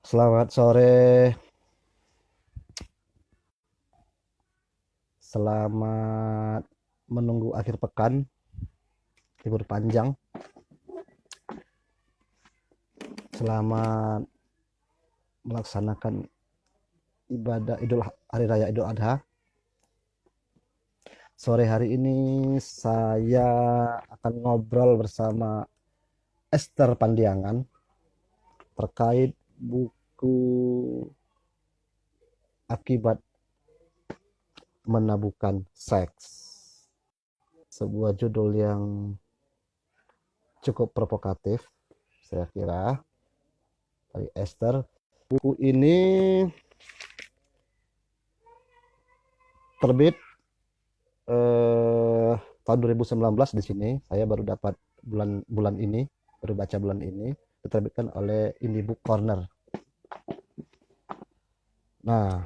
Selamat sore, selamat menunggu akhir pekan, libur panjang. Selamat melaksanakan ibadah Hari Raya Idul Adha. Sore hari ini saya akan ngobrol bersama Esther Pandiangan terkait buku Akibat Menabuhkan Seks. Sebuah judul yang cukup provokatif, saya kira, dari Esther. Buku ini terbit tahun 2019 di sini. Saya baru dapat bulan ini, baru baca bulan ini. Diterbitkan oleh Indie Book Corner. Nah,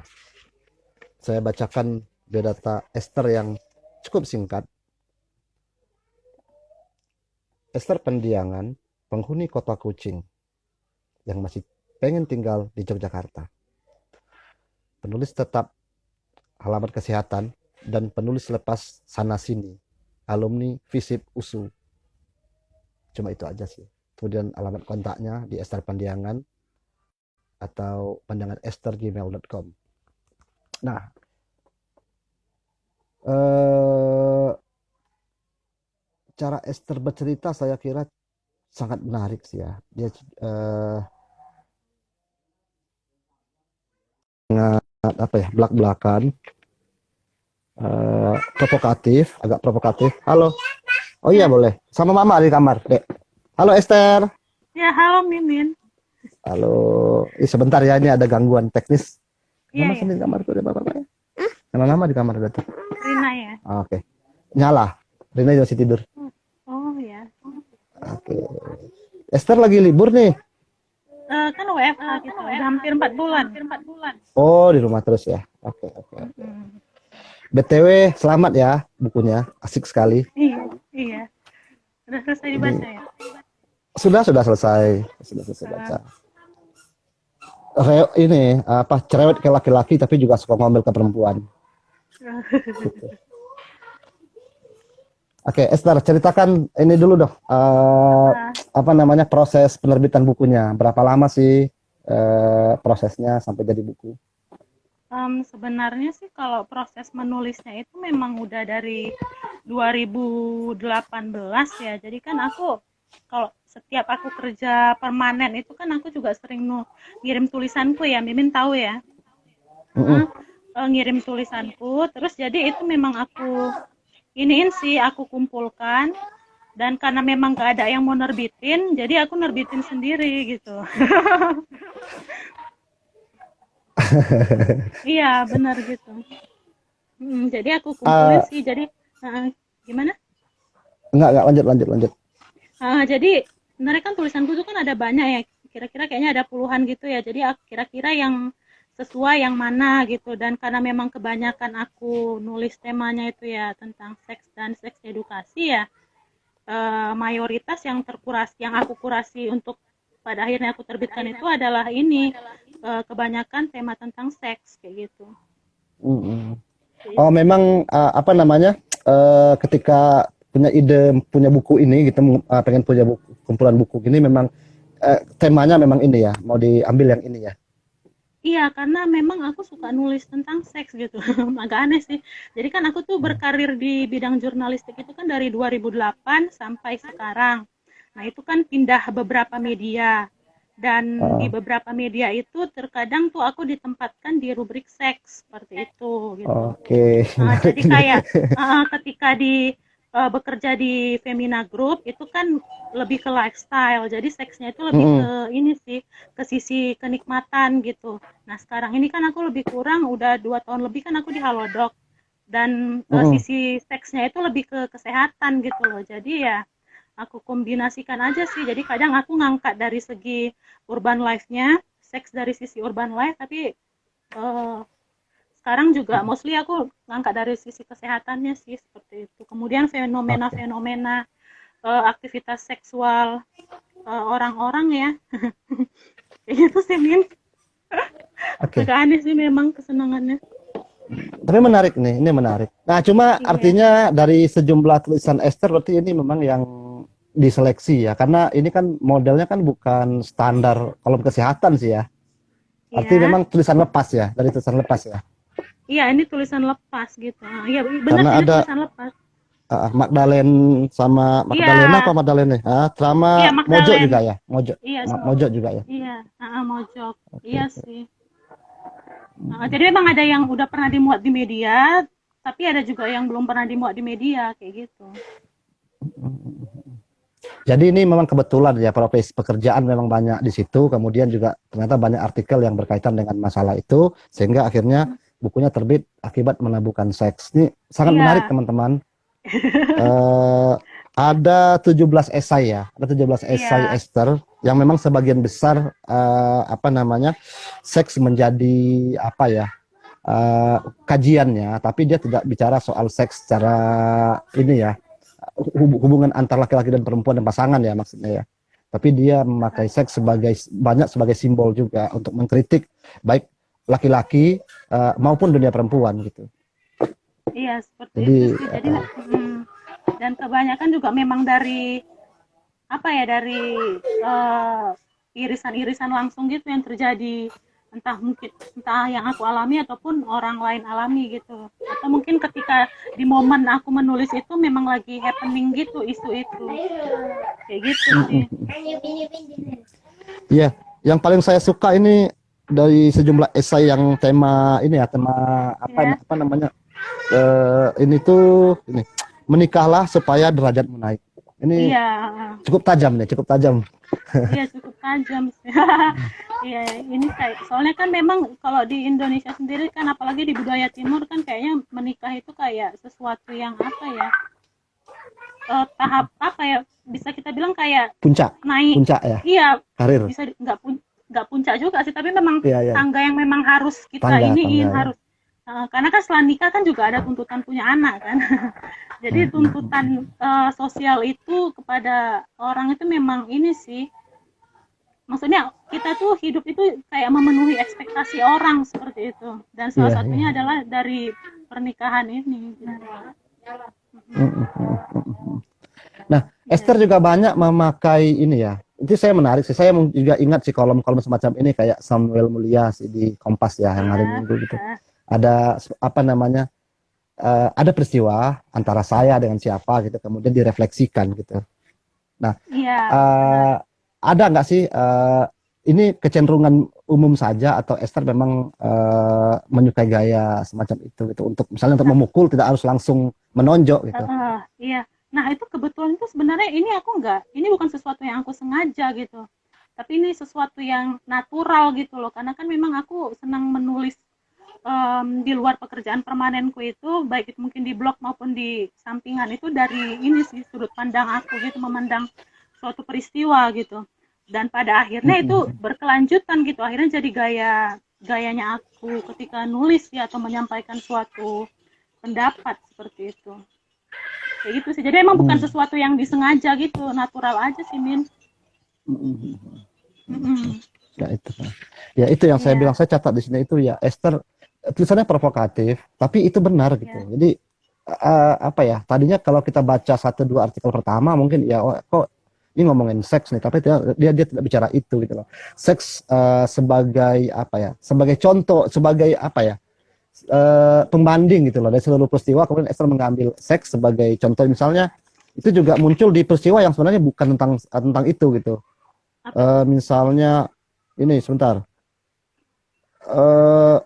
saya bacakan biodata Esther yang cukup singkat. Esther Pandiangan, penghuni kota Kucing yang masih pengen tinggal di Yogyakarta. Penulis tetap halaman kesehatan dan penulis lepas sana sini, alumni FISIP USU. Cuma itu aja sih. Kemudian alamat kontaknya di Esther Pandiangan atau pandianganesther@gmail.com. Nah, cara Esther bercerita saya kira sangat menarik sih ya. Dia belak-belakan, provokatif, agak provokatif. Halo. Oh iya, boleh. Sama mama di kamar, Dek. Halo Esther. Ya, halo Mimin. Halo. Sebentar ya, ini ada gangguan teknis. Iya, Mama ya. sendiri di kamar tuh ada bapak-bapak ya. Sama mama di kamar tuh. Rina ya. Oke. Nyala. Rina masih tidur. Oh ya. Oke. Esther lagi libur nih. Kan WFH gitu. Udah hampir 4 bulan. Oh, di rumah terus ya. Oke. BTW, selamat ya bukunya. Asik sekali. Iya. Udah selesai dibaca ya? Sudah selesai. Sudah selesai baca. Ini cerewet ke laki-laki tapi juga suka ngomel ke perempuan. Gitu. Oke, Esther, ceritakan ini dulu dong. Proses penerbitan bukunya. Berapa lama sih prosesnya sampai jadi buku? Sebenarnya sih kalau proses menulisnya itu memang udah dari 2018 ya. Jadi kan aku kalau setiap aku kerja permanen itu kan aku juga sering ngirim tulisanku ya. Mimin tahu ya. Ngirim tulisanku. Terus jadi itu memang aku aku kumpulkan. Dan karena memang gak ada yang mau nerbitin, jadi aku nerbitin sendiri gitu. Iya, benar gitu. Jadi aku kumpulin sih. Jadi gimana? Enggak, lanjut. Jadi sebenarnya kan tulisanku tuh kan ada banyak ya. Kira-kira kayaknya ada puluhan gitu ya. Jadi kira-kira yang sesuai yang mana gitu. Dan karena memang kebanyakan aku nulis temanya itu ya tentang seks dan seks edukasi ya. Mayoritas yang aku kurasi untuk pada akhirnya aku terbitkan itu adalah ini kebanyakan tema tentang seks kayak gitu. Oh, memang ketika punya ide punya buku ini gitu, pengen punya kumpulan buku gini, memang temanya memang ini ya, mau diambil yang ini ya. Iya, karena memang aku suka nulis tentang seks gitu. Agak aneh sih. Jadi kan aku tuh berkarir di bidang jurnalistik itu kan dari 2008 sampai sekarang. Nah, itu kan pindah beberapa media. Dan di Oh, beberapa media itu terkadang tuh aku ditempatkan di rubrik seks seperti itu gitu. oke, menarik Jadi ini. kayak ketika bekerja di Femina Group itu kan lebih ke lifestyle. Jadi seksnya itu lebih ke Mm-mm. ini sih, ke sisi kenikmatan gitu. Nah, sekarang ini kan aku lebih kurang udah 2 tahun lebih kan aku di Halodoc dan Mm-mm. sisi seksnya itu lebih ke kesehatan gitu loh. Jadi ya aku kombinasikan aja sih. Jadi kadang aku ngangkat dari segi urban life-nya, seks dari sisi urban life, tapi eh, sekarang juga mostly aku ngangkat dari sisi kesehatannya sih seperti itu. Kemudian Oke, fenomena-fenomena aktivitas seksual orang-orang ya, kayak gitu sih Min. oke. Agak aneh sih memang kesenangannya. Tapi menarik nih, ini menarik. Nah, cuma Iya, artinya dari sejumlah tulisan Esther berarti ini memang yang diseleksi ya, karena ini kan modelnya kan bukan standar kolom kesehatan sih ya. Artinya iya, memang tulisan lepas ya, dari tulisan lepas ya. iya ini tulisan lepas gitu. Iya benar sih Karena ini ada tulisan lepas. Magdalene sama Iya, Magdalena apa Magdalene? iya Sama Mojo Magdalene. juga ya, Mojo, Iya, Mojo juga ya. iya, mojok. Oke, Iya oke. sih. Jadi memang ada yang udah pernah dimuat di media, tapi ada juga yang belum pernah dimuat di media kayak gitu. Jadi ini memang kebetulan ya, profesi pekerjaan memang banyak di situ, kemudian juga ternyata banyak artikel yang berkaitan dengan masalah itu, sehingga akhirnya bukunya terbit akibat menabuhkan seks. Ini sangat menarik Iya, teman-teman. Eh, ada 17 esai ya, ada 17 esai iya, Esther yang memang sebagian besar apa namanya seks menjadi apa ya kajiannya, tapi dia tidak bicara soal seks secara ini ya, hubungan antar laki-laki dan perempuan dan pasangan ya maksudnya ya. Tapi dia memakai seks sebagai banyak sebagai simbol juga untuk mengkritik baik laki-laki maupun dunia perempuan gitu. iya seperti Jadi itu sih. Jadi dan kebanyakan juga memang dari apa ya dari eh, irisan-irisan langsung gitu yang terjadi entah yang aku alami ataupun orang lain alami gitu atau mungkin ketika di momen aku menulis itu memang lagi happening gitu isu itu kayak gitu sih. iya, yang paling saya suka ini dari sejumlah esai yang tema ini ya, tema Ya, apa namanya? Ini tuh ini menikahlah supaya derajatmu naik. Ini iya, cukup tajam nih, cukup tajam. iya cukup tajam sih. Iya, ini kayak soalnya kan memang kalau di Indonesia sendiri kan apalagi di budaya timur kan kayaknya menikah itu kayak sesuatu yang apa ya? Tahap apa ya? Bisa kita bilang kayak Puncak, naik. puncak ya, Iya, karir. bisa nggak puncak juga sih, tapi memang Iya, iya, tangga yang memang harus kita tangga, tangga iniin ya. harus karena kan setelah nikah kan juga ada tuntutan punya anak kan. Jadi tuntutan sosial itu kepada orang itu memang ini sih maksudnya kita tuh hidup itu kayak memenuhi ekspektasi orang seperti itu dan salah Iya, iya. satunya adalah dari pernikahan ini gitu. Nah, Ya. Esther juga banyak memakai ini ya. Itu saya menarik sih. Saya juga ingat sih kolom-kolom semacam ini kayak Samuel Mulia sih di Kompas ya yang hari Ya. Minggu gitu. Ada apa namanya? Ada peristiwa antara saya dengan siapa gitu, kemudian direfleksikan gitu. Nah, Iya benar. eh, ada nggak sih ini kecenderungan umum saja atau Esther memang menyukai gaya semacam itu gitu untuk misalnya untuk Nah, memukul tidak harus langsung menonjok gitu. iya. Nah, itu kebetulan itu sebenarnya ini bukan sesuatu yang aku sengaja gitu. Tapi ini sesuatu yang natural gitu loh. Karena kan memang aku senang menulis di luar pekerjaan permanenku itu, baik itu mungkin di blog maupun di sampingan itu dari ini sih sudut pandang aku gitu, memandang suatu peristiwa gitu. Dan pada akhirnya itu berkelanjutan gitu. Akhirnya jadi gayanya aku ketika nulis ya atau menyampaikan suatu pendapat seperti itu kayak gitu sih jadi emang bukan Hmm. sesuatu yang disengaja gitu natural aja sih Min. Mm-mm. Ya itu. Ya itu yang saya bilang Iya, saya catat di sini itu ya Esther tulisannya provokatif tapi itu benar gitu. iya, Jadi apa ya? Tadinya kalau kita baca satu dua artikel pertama mungkin ya oh, kok ini ngomongin seks nih tapi dia tidak bicara itu gitu loh. Seks sebagai apa ya? Sebagai contoh, sebagai apa ya? Pembanding gitu loh dari seluruh peristiwa kemudian Esther mengambil seks sebagai contoh misalnya itu juga muncul di peristiwa yang sebenarnya bukan tentang itu gitu. Apa tuh? Misalnya ini sebentar. Eh,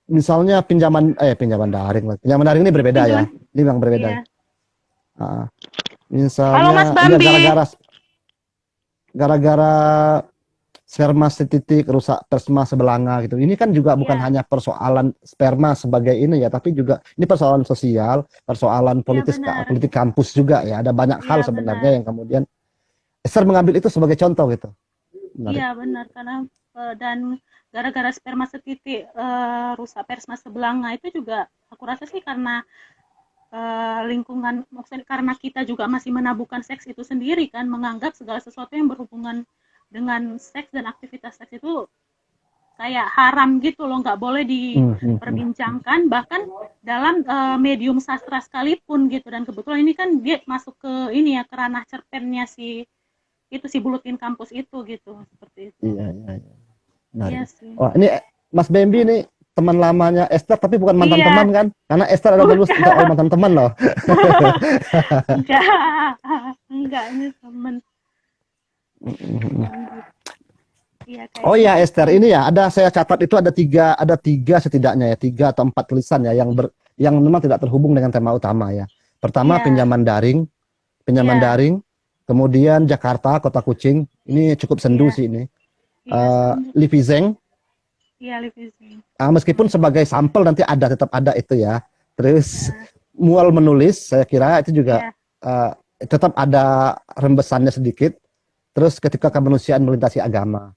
Misalnya pinjaman daring lah. Pinjaman daring ini berbeda ya. Pinjaman. Ini memang berbeda. Iya. Ah, Halo Mas misalnya iya Bambi. gara-gara sperma setitik rusak persma sebelanga gitu. Ini kan juga bukan Iya. hanya persoalan sperma sebagai ini ya, tapi juga ini persoalan sosial, persoalan Iya politis, benar. politik kampus juga ya. Ada banyak hal Iya sebenarnya benar. yang kemudian Esther mengambil itu sebagai contoh gitu. Iya Menarik. benar karena dan gara-gara sperma setitik rusak persma sebelanga itu juga aku rasa sih karena lingkungan, maksudnya karena kita juga masih menabuhkan seks itu sendiri kan, menganggap segala sesuatu yang berhubungan dengan seks dan aktivitas seks itu kayak haram gitu loh, nggak boleh Hmm, hmm, hmm. diperbincangkan bahkan dalam medium sastra sekalipun gitu. Dan kebetulan ini kan dia masuk ke ini ya, ke ranah cerpennya si itu si Bulutin Kampus itu gitu, seperti itu. Iya, iya, iya. Menarik. Iya sih. Wah, ini Mas Bambi ini teman lamanya Esther tapi bukan mantan teman Iya, kan? Karena Esther ada lulus juga oleh udah. mantan teman loh. Enggak, enggak, ini temen gitu. Iya kayak Oh iya gitu Esther, sih. ini ya ada saya catat itu ada tiga setidaknya ya, tiga atau empat tulisan ya yang memang tidak terhubung dengan tema utama ya. Pertama Iya, pinjaman iya, daring, kemudian Jakarta kota kucing, ini cukup sendu iya, sih ini. iya sebenarnya. Livi Zeng, Iya living. meskipun sebagai sampel nanti tetap ada itu ya. Terus Nah, mual menulis, saya kira itu juga iya. uh, tetap ada rembesannya sedikit. Terus ketika kemanusiaan melintasi agama.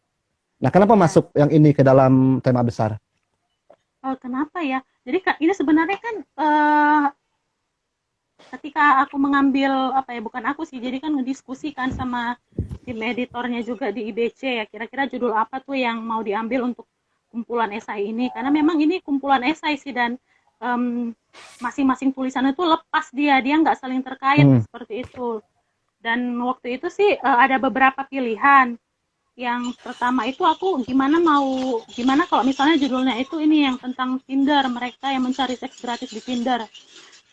Nah, kenapa Iya. masuk yang ini ke dalam tema besar? Kenapa ya? Jadi Kak, ini sebenarnya kan ketika aku mengambil apa ya, bukan aku sih, jadi kan ngediskusikan sama tim editornya juga di IBC ya, kira-kira judul apa tuh yang mau diambil untuk kumpulan esai ini, karena memang ini kumpulan esai sih dan masing-masing tulisan itu lepas, dia nggak saling terkait Hmm, seperti itu. Dan waktu itu sih ada beberapa pilihan. Yang pertama itu aku gimana kalau misalnya judulnya itu ini yang tentang Tinder, mereka yang mencari seks gratis di Tinder.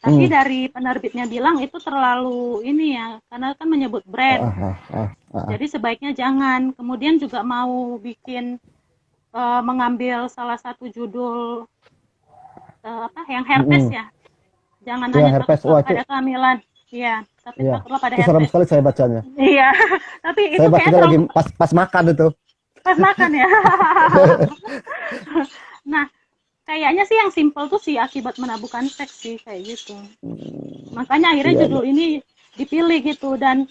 Tapi hmm. dari penerbitnya bilang itu terlalu ini ya, karena kan menyebut Ah, brand. ah, ah, ah, ah. Jadi sebaiknya jangan. Kemudian juga mau bikin mengambil salah satu judul apa yang herpes Hmm. ya. Jangan Ya, hanya herpes. Wah, takutlah pada kehamilan. Iya, tapi iya. takutlah pada Itu seram herpes. sekali saya bacanya. Iya, tapi itu Saya kayaknya bacanya lagi terlalu pas pas makan itu. pas makan ya. Nah, kayaknya sih yang simple tuh sih akibat menabuhkan seks sih kayak gitu. Makanya akhirnya Iya, iya. judul ini dipilih gitu. Dan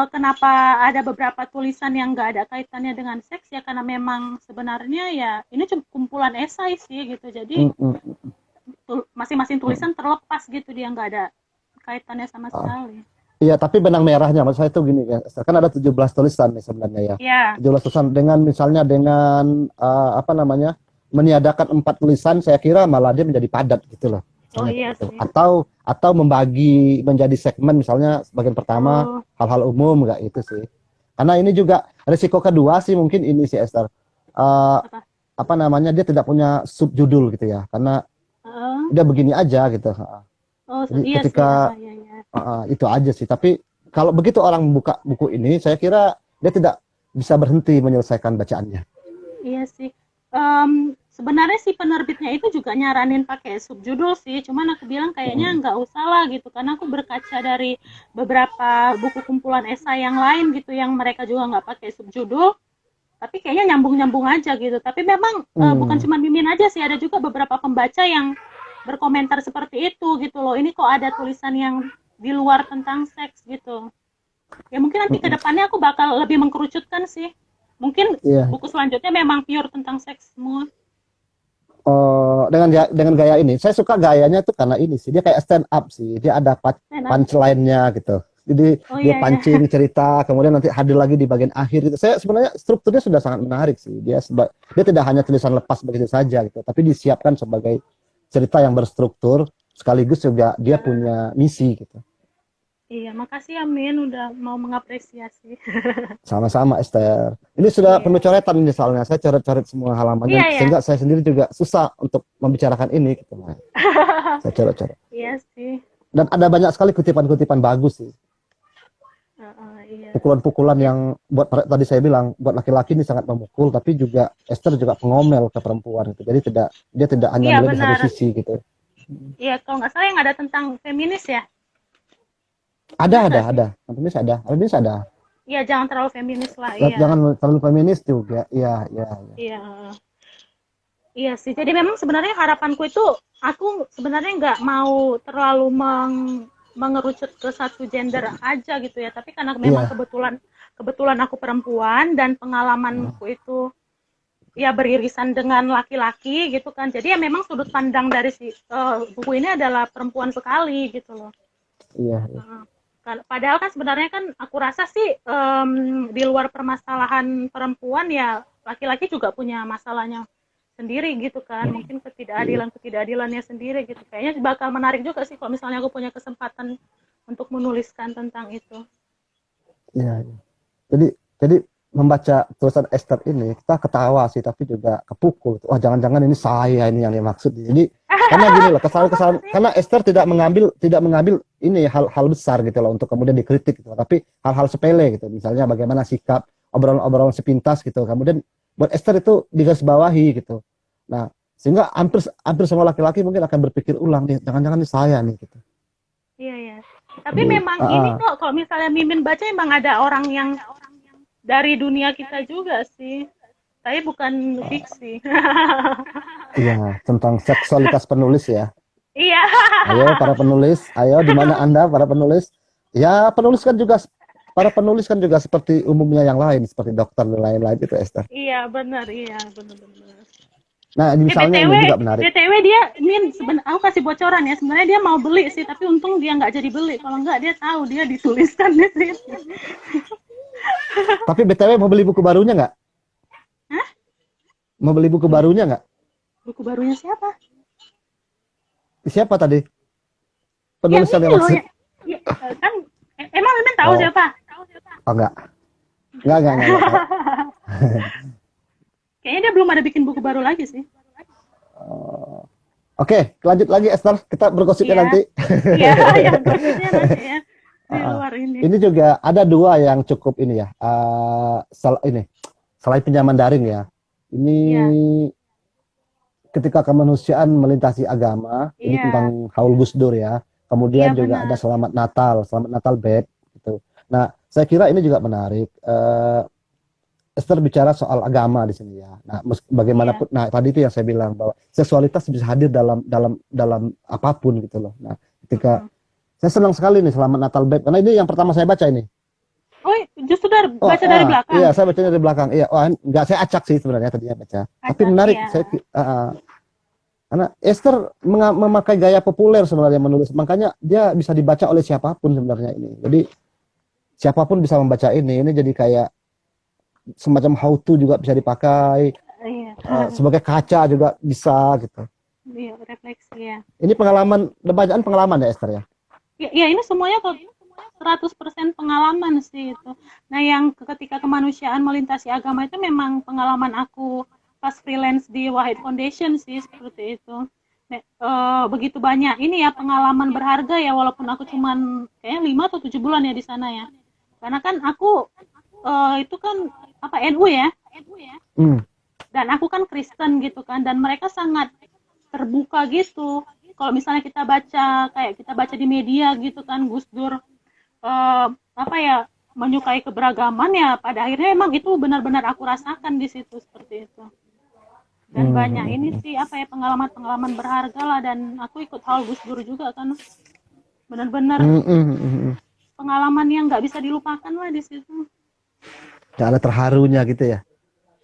kenapa ada beberapa tulisan yang nggak ada kaitannya dengan seks ya karena memang sebenarnya ya ini cuma kumpulan esai sih gitu. Jadi Hmm, hmm, masing-masing hmm. tulisan terlepas gitu, dia nggak ada kaitannya sama Ah. sekali. Iya, tapi benang merahnya maksud saya itu gini ya. Kan ada 17 tulisan nih sebenarnya ya. Ya, 17 tulisan dengan misalnya dengan apa namanya? Meniadakan 4 tulisan saya kira malah dia menjadi padat gitu loh. oh Misalnya kayak iya gitu. sih. Atau membagi menjadi segmen misalnya bagian pertama Oh, hal-hal umum enggak itu sih. Karena ini juga risiko kedua sih mungkin ini sih Esther. Eh, apa? apa namanya dia tidak punya subjudul gitu ya. Karena Uh, dia begini aja gitu. oh, Jadi iya sih. ketika Iya, iya. itu aja sih. Tapi kalau begitu orang membuka buku ini, saya kira dia tidak bisa berhenti menyelesaikan bacaannya. Iya sih. Sebenarnya si penerbitnya itu juga nyaranin pakai subjudul sih, cuman aku bilang kayaknya Mm, nggak usah lah gitu, karena aku berkaca dari beberapa buku kumpulan esai yang lain gitu, yang mereka juga nggak pakai subjudul, tapi kayaknya nyambung-nyambung aja gitu. Tapi memang bukan mm, cuma Mimin aja sih, ada juga beberapa pembaca yang berkomentar seperti itu gitu loh. Ini kok ada tulisan yang di luar tentang seks gitu. Ya mungkin nanti ke mm. depannya aku bakal lebih mengkerucutkan sih. Mungkin Iya. buku selanjutnya memang pure tentang seks semua. Dengan gaya ini, saya suka gayanya tuh karena ini sih dia kayak stand up sih. Dia ada Enak. punchline-nya gitu. Jadi Oh dia iya ya. pancing cerita, kemudian nanti hadir lagi di bagian akhir gitu. Saya sebenarnya strukturnya sudah sangat menarik sih. Dia tidak hanya tulisan lepas begitu saja gitu, tapi disiapkan sebagai cerita yang berstruktur sekaligus juga dia punya misi gitu. Iya, makasih ya Min udah mau mengapresiasi. Sama-sama Esther. Ini sudah penuh Iya. coretan ini soalnya. Saya coret-coret semua halamannya Iya ya. sehingga saya sendiri juga susah untuk membicarakan ini gitu. Nah, saya coret-coret. Iya sih. Dan ada banyak sekali kutipan-kutipan bagus sih. iya. pukulan-pukulan yang buat tadi saya bilang buat laki-laki ini sangat memukul, tapi juga Esther juga pengomel ke perempuan gitu. Jadi dia tidak hanya Iya melihat di satu benar. sisi gitu. Iya, kalau nggak salah yang ada tentang feminis ya. Ada Benar ada nggak sih? ada. Feminis ada. Iya, jangan terlalu feminis lah. Iya, Jangan terlalu feminis juga. Iya, iya, iya. iya. Iya sih. Jadi memang sebenarnya harapanku itu aku sebenarnya nggak mau terlalu mengerucut ke satu gender aja gitu ya. Tapi karena memang Iya. kebetulan aku perempuan dan pengalamanku itu ya beririsan dengan laki-laki gitu kan. Jadi ya memang sudut pandang dari buku ini adalah perempuan sekali gitu loh. Iya, iya. Padahal kan sebenarnya kan aku rasa sih di luar permasalahan perempuan ya laki-laki juga punya masalahnya sendiri gitu kan, mungkin ketidakadilannya sendiri gitu. Kayaknya bakal menarik juga sih kalau misalnya aku punya kesempatan untuk menuliskan tentang itu. Iya, iya. Jadi membaca tulisan Esther ini kita ketawa sih, tapi juga kepukul. Wah, jangan-jangan ini saya ini yang dimaksud. Jadi karena gini loh, kesalahan-kesalahan karena Esther tidak mengambil ini hal-hal besar gitu loh untuk kemudian dikritik gitu. Tapi hal-hal sepele gitu. Misalnya bagaimana sikap obrolan-obrolan sepintas gitu. Kemudian buat Esther itu digarisbawahi gitu. Nah, sehingga hampir hampir semua laki-laki mungkin akan berpikir ulang nih, jangan-jangan ini saya nih gitu. Iya ya. Tapi Jadi, memang ini kok kalau misalnya Mimin baca emang ada orang yang dari dunia kita juga sih. Saya bukan fiksi. iya, tentang seksualitas penulis ya. Iya. Ayo para penulis, ayo di mana Anda para penulis? Ya, para penulis kan juga seperti umumnya yang lain, seperti dokter dan lain-lain itu Esther. Iya, benar, iya, benar-benar. Nah, misalnya BTW, ini juga menarik. BTW dia, Min, aku kasih bocoran ya. Sebenarnya dia mau beli sih, tapi untung dia nggak jadi beli. Kalau nggak dia tahu dia dituliskan di situ. Tapi BTW mau beli buku barunya nggak? Hah? Mau beli buku barunya nggak? Buku barunya siapa? Siapa tadi? Yang Penulis yang ini dia loh maksud? ya. Ya, kan emang Min tahu Oh, siapa? oh enggak. Enggak tahu. Kayaknya dia belum ada bikin buku baru lagi sih. Oke, lanjut lagi Esther. Kita bergosipnya Iya. nanti. Iya, ya, gosipnya nanti ya. Di luar ini. Ini juga ada dua yang cukup ini ya. Selain pinjaman daring ya. Ini Iya. ketika kemanusiaan melintasi agama. Ini Iya. tentang Haul Gus Dur ya. Kemudian Iya, juga benar. ada Selamat Natal Bed gitu. Nah, saya kira ini juga menarik. Esther bicara soal agama di sini ya. Nah, bagaimanapun, Iya. nah tadi itu yang saya bilang bahwa seksualitas bisa hadir dalam apapun gitu loh. Nah, ketika saya senang sekali nih Selamat Natal Beb, karena ini yang pertama saya baca ini. Oh, justru baca dari belakang. Iya, saya bacanya dari belakang. Iya, enggak saya acak sih sebenarnya tadinya baca. Tapi Acak, menarik, iya. karena Esther memakai gaya populer sebenarnya menulis, makanya dia bisa dibaca oleh siapapun sebenarnya ini. Jadi siapapun bisa membaca ini. Ini jadi kayak semacam how to juga bisa dipakai, Iya. sebagai kaca juga bisa gitu. Iya, refleksi ya. Ini bacaan pengalaman ya Esther ya? Ya, ini semuanya kok 100% pengalaman sih itu. Nah, yang ketika kemanusiaan melintasi agama itu memang pengalaman aku pas freelance di Wahid Foundation sih, seperti itu. Begitu banyak ini ya pengalaman berharga ya, walaupun aku cuman kayaknya 5 atau 7 bulan ya di sana ya. Karena kan aku itu kan NU ya. Dan aku kan Kristen gitu kan, dan mereka sangat terbuka gitu. Kalau misalnya kita baca di media gitu kan, Gus Dur menyukai keberagaman ya, pada akhirnya emang itu benar-benar aku rasakan di situ seperti itu. Dan banyak ini sih pengalaman-pengalaman berharga lah, dan aku ikut Haul Gus Dur juga kan, benar-benar pengalaman yang nggak bisa dilupakan lah di situ. Gak ada terharunya gitu ya?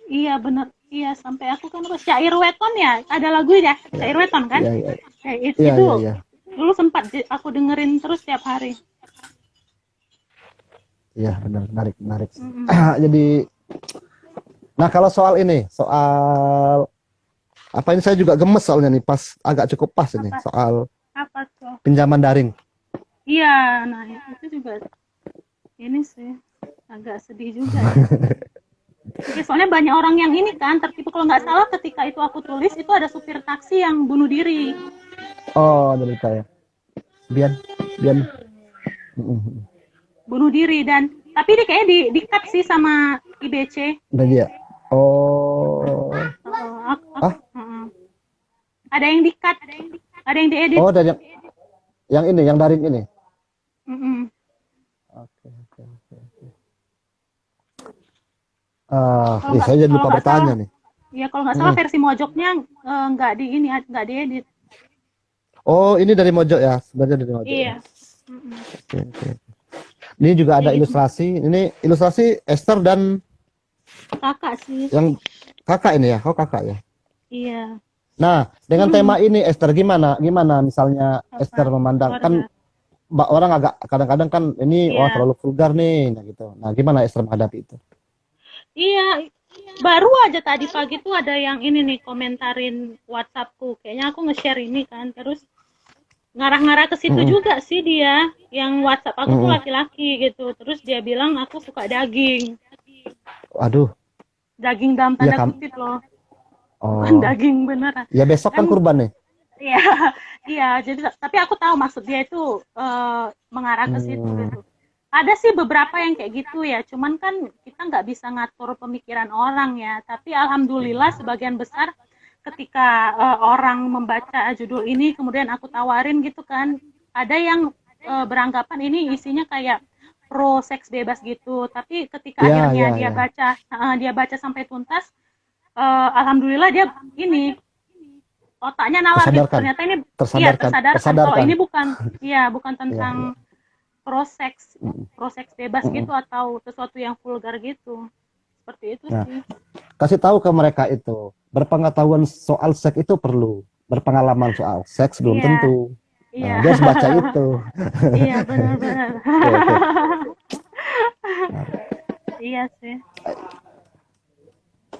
Iya benar, iya sampai aku kan syair weton ya, ada lagu ya syair weton kan? Iya. Dulu sempat aku dengerin terus tiap hari. Iya benar, menarik. Jadi, nah kalau soal ini apa ini saya juga gemes soalnya nih, agak cukup pas ini soal apa tuh? Pinjaman daring. Iya, nah itu juga ini sih agak sedih juga ya. Ya, soalnya banyak orang yang ini kan tertipu. Kalau nggak salah ketika itu aku tulis itu ada supir taksi yang bunuh diri. Oh, derita ya. Bian. Bunuh diri, dan Tapi ini kayaknya di cut sih sama IBC. Udah dia. Oh. Aku, Ah, ada yang di cut, ada yang diedit. oh, dan yang ini, yang daring ini. Mm-mm. Oke, oke, oke. Kalau Saya jadi lupa nggak bertanya salah, nih. ya kalau nggak salah versi mojoknya nggak di ini, nggak diedit. Oh, ini dari Mojok ya, sebenarnya dari Mojok ya. Iya. Mm-mm. Oke, oke. Ini juga ada Kayak gitu. ilustrasi. Ini ilustrasi Esther dan Kakak sih. yang kakak ini ya. Oh, kakak ya. Iya. Nah, dengan tema ini Esther gimana misalnya Esther Apa? memandang kan Keluarga. orang agak kadang-kadang kan ini wah Iya. terlalu vulgar nih, nah gitu. Nah, gimana Esther menghadapi itu? Iya. Baru aja tadi pagi tuh ada yang ini nih komentarin WhatsAppku. Kayaknya aku nge-share ini kan. Terus ngarah-ngarah ke situ Mm-mm, juga sih dia. Yang WhatsApp aku tuh mm-mm. laki-laki gitu. Terus dia bilang aku suka daging. Aduh, Daging dalam ya tanda kan. kutip loh. Bukan Oh, daging beneran. ya besok kan Kan kurban nih. iya, iya. Jadi tapi aku tahu maksud dia itu mengarah ke situ Hmm, gitu. Ada sih beberapa yang kayak gitu ya, cuman kan kita nggak bisa ngatur pemikiran orang ya. Tapi alhamdulillah sebagian besar ketika orang membaca judul ini, kemudian aku tawarin gitu kan, ada yang beranggapan ini isinya kayak pro seks bebas gitu. Tapi ketika ya, akhirnya ya, ya. dia baca sampai tuntas, alhamdulillah dia ini otaknya nalar gitu. Tersadarkan, Ternyata ini iya tersadarkan, tersadarkan kalau tersadarkan. ini bukan Ya, tentang ya. Mm, pro seks bebas mm-mm. gitu atau sesuatu yang vulgar gitu. Seperti itu Nah, sih. kasih tahu ke mereka itu berpengetahuan soal seks itu perlu, berpengalaman soal seks belum Iya, tentu. iya. Nah, dia harus baca itu. Iya, benar-benar. Oke, oke. Iya sih.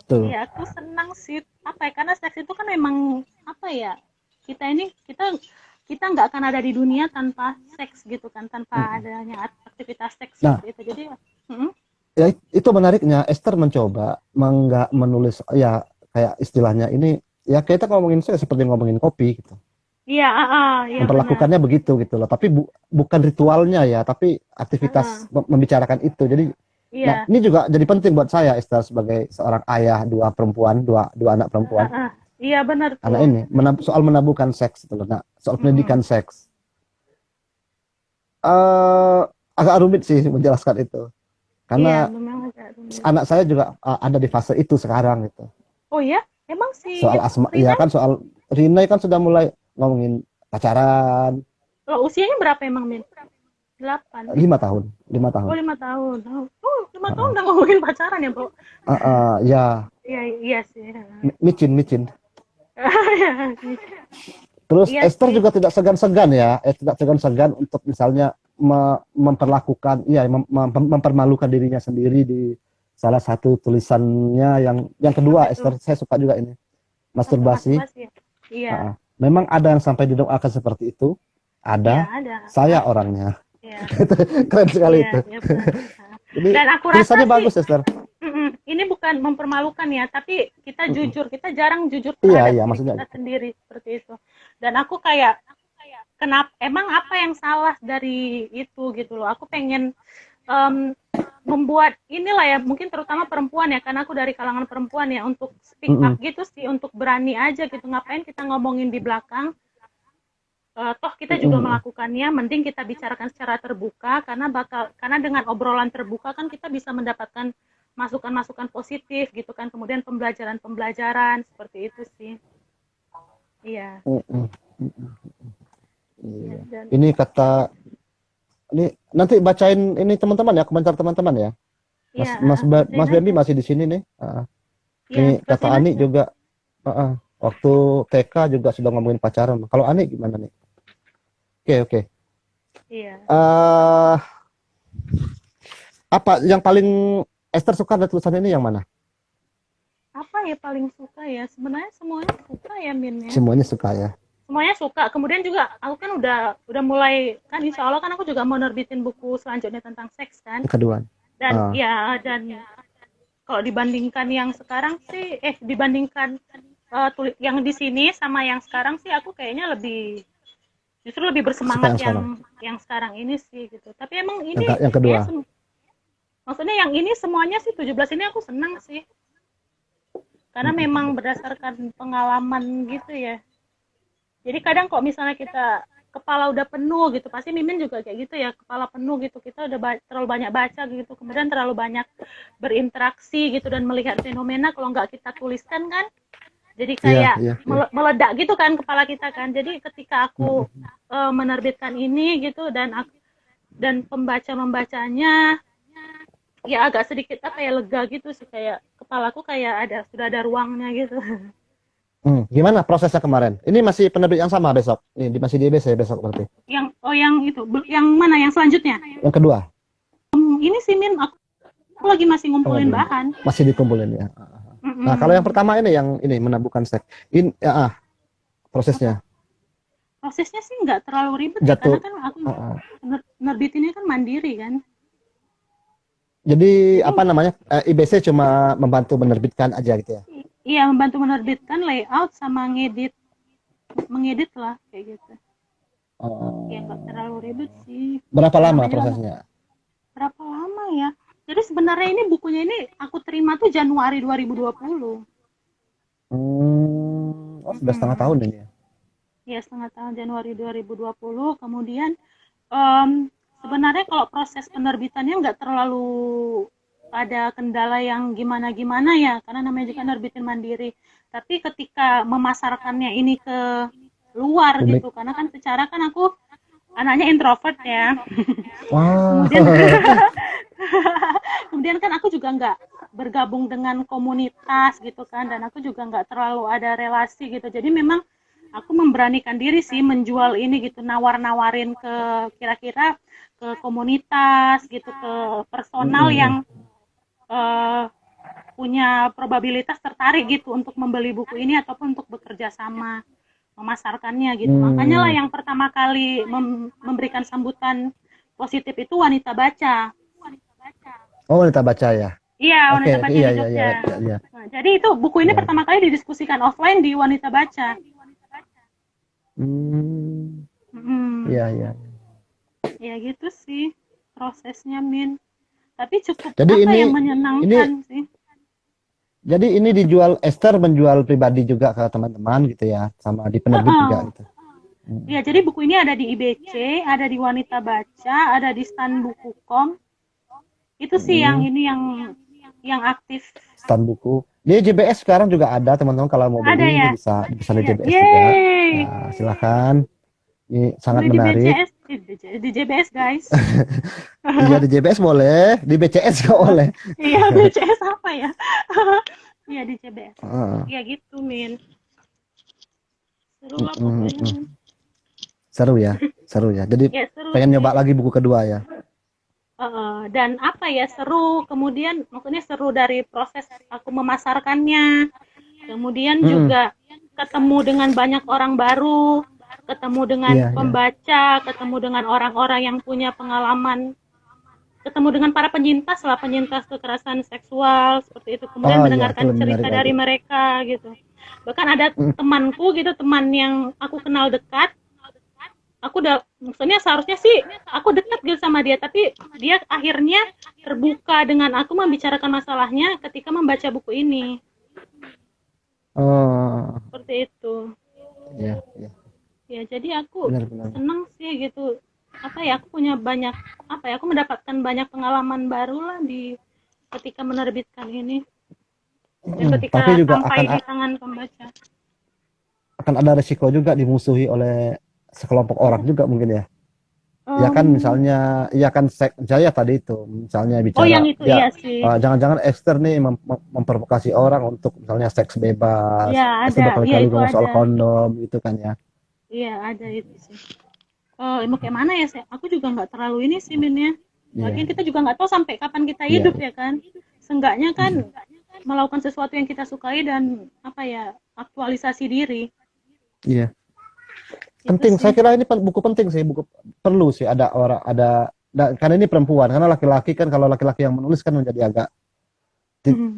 Tuh. Iya, aku senang sih. Apa ya? Karena seks itu kan memang apa ya? Kita kita nggak akan ada di dunia tanpa seks gitu kan, tanpa adanya aktivitas seks Nah, seperti itu. Jadi, mm, ya itu menariknya Esther mencoba menggak menulis ya kayak istilahnya ini ya kita ngomongin seks seperti ngomongin kopi gitu. iya, iya benar. Memperlakukannya begitu gitu loh. Tapi bukan ritualnya ya, tapi Heeh. aktivitas membicarakan itu. Jadi, nah Iya, ini juga jadi penting buat saya Esther sebagai seorang ayah dua perempuan, dua anak perempuan. heeh. Iya benar Anak tuh. ini soal menabuhkan seks gitu loh. Nah, soal Mm-mm. pendidikan seks. eh Agak rumit sih menjelaskan itu. Iya, Karena memang agak rumit. anak saya juga ada di fase itu sekarang gitu. Oh ya, emang si Soal asma, ya Rina, kan soal Rina kan sudah mulai ngomongin pacaran lo usianya berapa emang, Min? 8. 5 tahun, lima Oh, tahun. 5 tahun. Oh, 5 tahun Uh, udah ngomongin pacaran ya, Bro? ya Iya, iya sih. micin micin. Iya sih. Terus Iya Esther sih. juga tidak segan-segan ya, tidak segan-segan untuk misalnya memperlakukan, ya mempermalukan dirinya sendiri di salah satu tulisannya yang Apa kedua itu? Esther saya suka juga ini Apa masturbasi. masturbasi ya? Iya, Memang ada yang sampai didoakan seperti itu, iya ada. ada. Saya Ada. orangnya. Iya, Keren sekali iya, itu. iya benar. Jadi Dan aku rasa tulisannya sih bagus Esther. ini bukan mempermalukan ya, tapi kita Mm-mm. jujur, kita jarang jujur Iya terhadap iya diri maksudnya kita gitu. sendiri seperti itu. Dan aku kayak kenapa emang apa yang salah dari itu gitu loh. Aku pengen em, membuat inilah ya mungkin terutama perempuan ya karena aku dari kalangan perempuan ya untuk speak up Mm-mm. gitu sih untuk berani aja gitu ngapain kita ngomongin di belakang. Toh kita juga Mm-mm. melakukannya mending kita bicarakan secara terbuka karena dengan obrolan terbuka kan kita bisa mendapatkan masukan-masukan positif gitu kan kemudian pembelajaran-pembelajaran seperti itu sih. Iya. Mm-mm. Iya Iya. dan Ini kata ini nanti bacain ini teman-teman ya komentar teman-teman ya. iya Mas bacain Bambi aja. masih di sini nih. Iya Ini kata bacain Ani aja. juga waktu TK juga sudah ngomongin pacaran. Kalau Ani gimana nih? Oke oke. Iya. eh Apa yang paling Esther suka dari tulisan ini yang mana? Apa ya paling suka ya? Sebenarnya semuanya suka ya Min ya. Semuanya suka ya. Semuanya suka. Kemudian juga aku kan udah mulai kan insya Allah kan aku juga mau nerbitin buku selanjutnya tentang seks kan. Yang kedua. Dan Ah, ya dan kalau dibandingkan yang sekarang sih dibandingkan yang di sini sama yang sekarang sih aku kayaknya justru lebih suka bersemangat yang sekarang. yang sekarang ini sih gitu. Tapi emang Yang, ini yang kedua. kayaknya Maksudnya yang ini semuanya sih 17 ini aku senang sih. Karena memang berdasarkan pengalaman gitu ya. Jadi kadang kok misalnya kita kepala udah penuh gitu, pasti Mimin juga kayak gitu ya, kepala penuh gitu, kita udah terlalu banyak baca gitu, kemudian terlalu banyak berinteraksi gitu dan melihat fenomena, kalau nggak kita tuliskan kan, jadi Iya, kayak iya, iya. meledak gitu kan kepala kita kan. Jadi ketika aku menerbitkan ini gitu dan pembaca membacanya ya agak sedikit apa ya, lega gitu sih, kayak kepalaku kayak sudah ada ruangnya gitu. Gimana prosesnya kemarin? Ini masih penerbit yang sama besok? Ini masih di EBC besok berarti? Yang itu yang mana yang selanjutnya? Yang kedua? Ini sih Min, aku lagi masih ngumpulin belum. bahan. Masih dikumpulin ya. Nah, kalau yang pertama ini yang ini menabuhkan seks. Ini prosesnya. Prosesnya sih nggak terlalu ribet ya, Jatuh. karena kan aku nerbitinnya kan mandiri kan. Jadi apa namanya? IBC cuma membantu menerbitkan aja gitu ya. Iya, membantu menerbitkan, layout sama mengedit lah kayak gitu. Ya nggak terlalu ribet sih. Berapa lama Namanya prosesnya? berapa lama ya? Jadi sebenarnya ini bukunya ini aku terima tuh Januari 2020. Sudah setengah tahun ini ya. Ya, setengah tahun, Januari 2020. Kemudian sebenarnya kalau proses penerbitannya nggak terlalu ada kendala yang gimana-gimana ya, karena namanya juga nerbitin mandiri. Tapi ketika memasarkannya ini ke luar Publik. gitu, karena kan secara kan aku anaknya introvert ya. Wow. Kemudian kan aku juga nggak bergabung dengan komunitas gitu kan, dan aku juga nggak terlalu ada relasi gitu. Jadi memang aku memberanikan diri sih menjual ini gitu, nawar-nawarin ke kira-kira ke komunitas gitu, ke personal yang punya probabilitas tertarik gitu untuk membeli buku ini ataupun untuk bekerja sama memasarkannya gitu. Makanya lah yang pertama kali memberikan sambutan positif itu Wanita Baca. Oh, Wanita Baca ya. Iya, Wanita Baca iya, di Jogja. Iya. Nah, jadi itu buku ini pertama kali didiskusikan offline di Wanita Baca. Iya. Ya gitu sih prosesnya, Min. Tapi cukup jadi yang menyenangkan sih. Jadi ini dijual, Esther menjual pribadi juga ke teman-teman gitu ya, sama di penerbit juga gitu. Ya, jadi buku ini ada di IBC, ada di Wanita Baca, ada di stand buku.com. Itu sih yang ini yang aktif. Stand buku. Di JBS sekarang juga ada, teman-teman kalau mau beli ya? bisa di JBS juga. Nah, silakan. Ini sangat menarik. Di JBS guys. Iya, di JBS boleh, di BCS nggak boleh. Iya, BCS apa ya? Iya, di JBS. Iya gitu, Min. Seru lah pokoknya. Seru ya. Jadi ya, pengen nyoba lagi buku kedua ya. Dan apa ya, seru. Kemudian maksudnya seru dari proses aku memasarkannya. Kemudian juga ketemu dengan banyak orang baru, ketemu dengan pembaca, ketemu dengan orang-orang yang punya pengalaman, ketemu dengan para penyintas kekerasan seksual seperti itu. Kemudian mendengarkan cerita dari mereka gitu. Bahkan ada temanku gitu, teman yang aku kenal dekat. Aku maksudnya seharusnya sih aku dekat gitu sama dia, tapi dia akhirnya terbuka dengan aku membicarakan masalahnya ketika membaca buku ini. Seperti itu. Iya. Ya, jadi aku senang sih gitu. Aku punya banyak aku mendapatkan banyak pengalaman baru lah ketika menerbitkan ini. Dan ketika tapi juga sampai di tangan pembaca. Akan ada resiko juga dimusuhi oleh sekelompok orang juga mungkin ya. Ya kan misalnya, saya tadi itu misalnya bicara. Yang itu iya sih. Jangan-jangan Esther nih memprovokasi orang untuk misalnya seks bebas. Ya, ada. Esther berkali-kali ngomong soal kondom gitu kan ya. Iya, ada itu sih. Mau kayak mana ya, aku juga nggak terlalu ini sih, Min ya. Lagian kita juga nggak tahu sampai kapan kita hidup ya kan. Seenggaknya kan melakukan sesuatu yang kita sukai dan aktualisasi diri. Iya. Penting, saya kira ini buku penting sih, buku perlu sih ada karena ini perempuan, karena laki-laki kan, kalau laki-laki yang menulis kan menjadi agak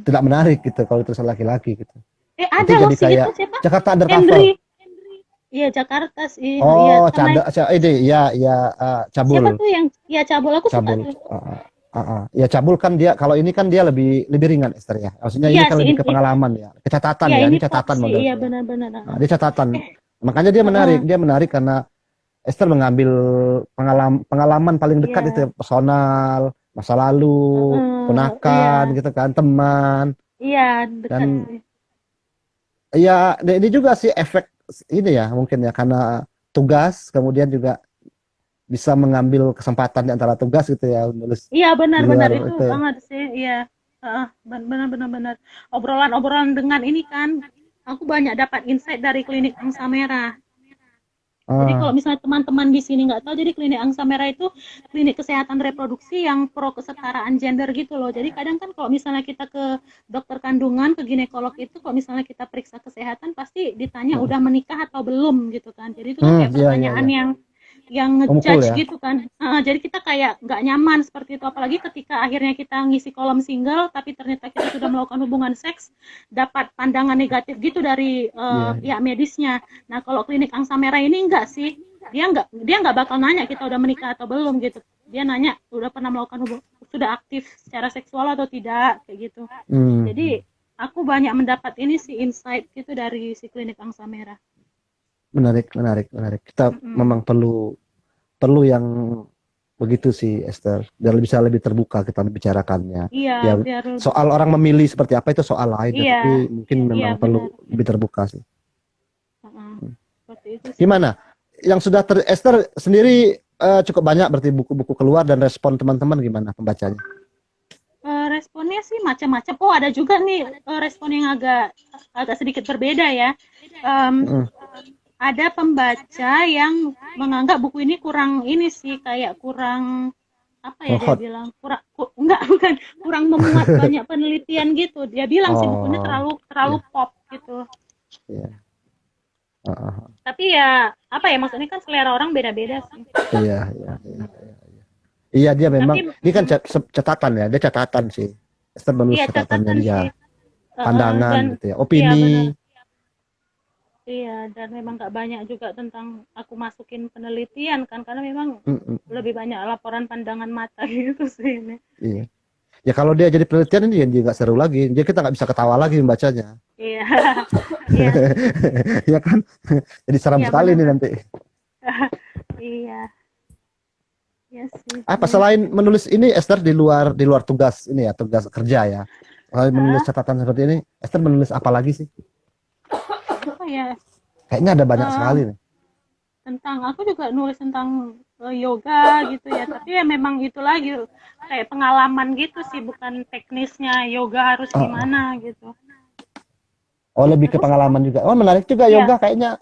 tidak menarik gitu kalau itu laki-laki gitu. Ada loh sih itu siapa? Jakarta Undercover. Iya, Jakarta sih. Cabul. Siapa tuh yang Cabul, aku suka tuh. Ya cabul kan dia, kalau ini kan dia lebih lebih ringan Esther ya. Maksudnya Iya ini kan sih, lebih ke pengalaman ya, ke iya ya, ini ini pop catatan sih, iya modelnya. benar-benar. Nah, dia catatan. Makanya Heeh, dia menarik karena Esther mengambil pengalaman paling dekat itu iya, ya, personal, masa lalu, iya, ponakan gitu kan, teman iya dekat dan sih. ya ini juga sih efek ini ya mungkin ya karena tugas kemudian juga bisa mengambil kesempatan di antara tugas gitu ya menulis Iya di luar benar-benar itu itu. banget sih, iya. Heeh, benar-benar benar. Obrolan-obrolan dengan ini kan, aku banyak dapat insight dari klinik angsa merah. Jadi kalau Ah, misalnya teman-teman di sini nggak tahu, jadi klinik angsa merah itu klinik kesehatan reproduksi yang pro kesetaraan gender gitu loh. Jadi kadang kan kalau misalnya kita ke dokter kandungan, ke ginekolog itu, kalau misalnya kita periksa kesehatan pasti ditanya udah menikah atau belum gitu kan. Jadi itu kan kayak iya iya pertanyaan iya. yang Memukul ngejudge ya. gitu kan. Jadi kita kayak nggak nyaman seperti itu. Apalagi ketika akhirnya kita ngisi kolom single, tapi ternyata kita sudah melakukan hubungan seks, dapat pandangan negatif gitu dari Iya. pihak medisnya. Nah, kalau klinik angsa merah ini enggak sih. Dia nggak bakal nanya kita udah menikah atau belum gitu. Dia nanya udah pernah melakukan hubungan, sudah aktif secara seksual atau tidak kayak gitu. Hmm, Jadi aku banyak mendapat ini sih insight gitu dari si klinik angsa merah. menarik. Kita Mm-mm. memang perlu perlu yang begitu sih Esther, biar bisa lebih terbuka kita membicarakannya. Iya, Ya biar lebih. soal orang memilih seperti apa itu soal lain ya, Iya, tapi mungkin iya memang perlu benar. lebih terbuka sih. Heeh, seperti itu sih. Gimana? Yang sudah Esther sendiri cukup banyak berarti buku-buku keluar dan respon teman-teman gimana pembacanya? Responnya sih macam-macam. Oh, ada juga nih respon yang agak agak sedikit berbeda ya. Em, Mm. ada pembaca yang menganggap buku ini kurang ini sih, kayak kurang apa ya Oh, dia hot. bilang kurang enggak bukan kurang memuat banyak penelitian gitu. Dia bilang sih bukunya Oh, terlalu terlalu iya, pop gitu. iya. Heeh. Tapi ya apa ya maksudnya kan selera orang beda-beda sih. Iya, iya, iya. Iya, dia memang, Tapi ini kan catatan ya, dia catatan sih. Esther menulis iya catatannya catatan dia, sih. pandangan Dan gitu ya, iya opini. benar. Iya, dan memang nggak banyak juga tentang aku masukin penelitian kan, karena memang Mm-mm, lebih banyak laporan pandangan mata gitu sih ini. iya. Ya kalau dia jadi penelitian ini dia nggak seru lagi, dia kita nggak bisa ketawa lagi membacanya. Iya, iya sih, Ya kan? Jadi seram iya sekali benar. nih nanti. Iya, iya sih. Apa selain menulis ini Esther di luar tugas ini ya, tugas kerja ya. Selain menulis Hah? catatan seperti ini, Esther menulis apa lagi sih? Apa ya? Kayaknya ada banyak Eh, sekali nih. tentang aku juga nulis tentang yoga gitu ya, tapi ya memang itu lagi kayak pengalaman gitu sih, bukan teknisnya yoga harus Oh, oh. gimana gitu. Oh, lebih ke Terus, pengalaman juga. Oh, menarik juga ya, yoga kayaknya.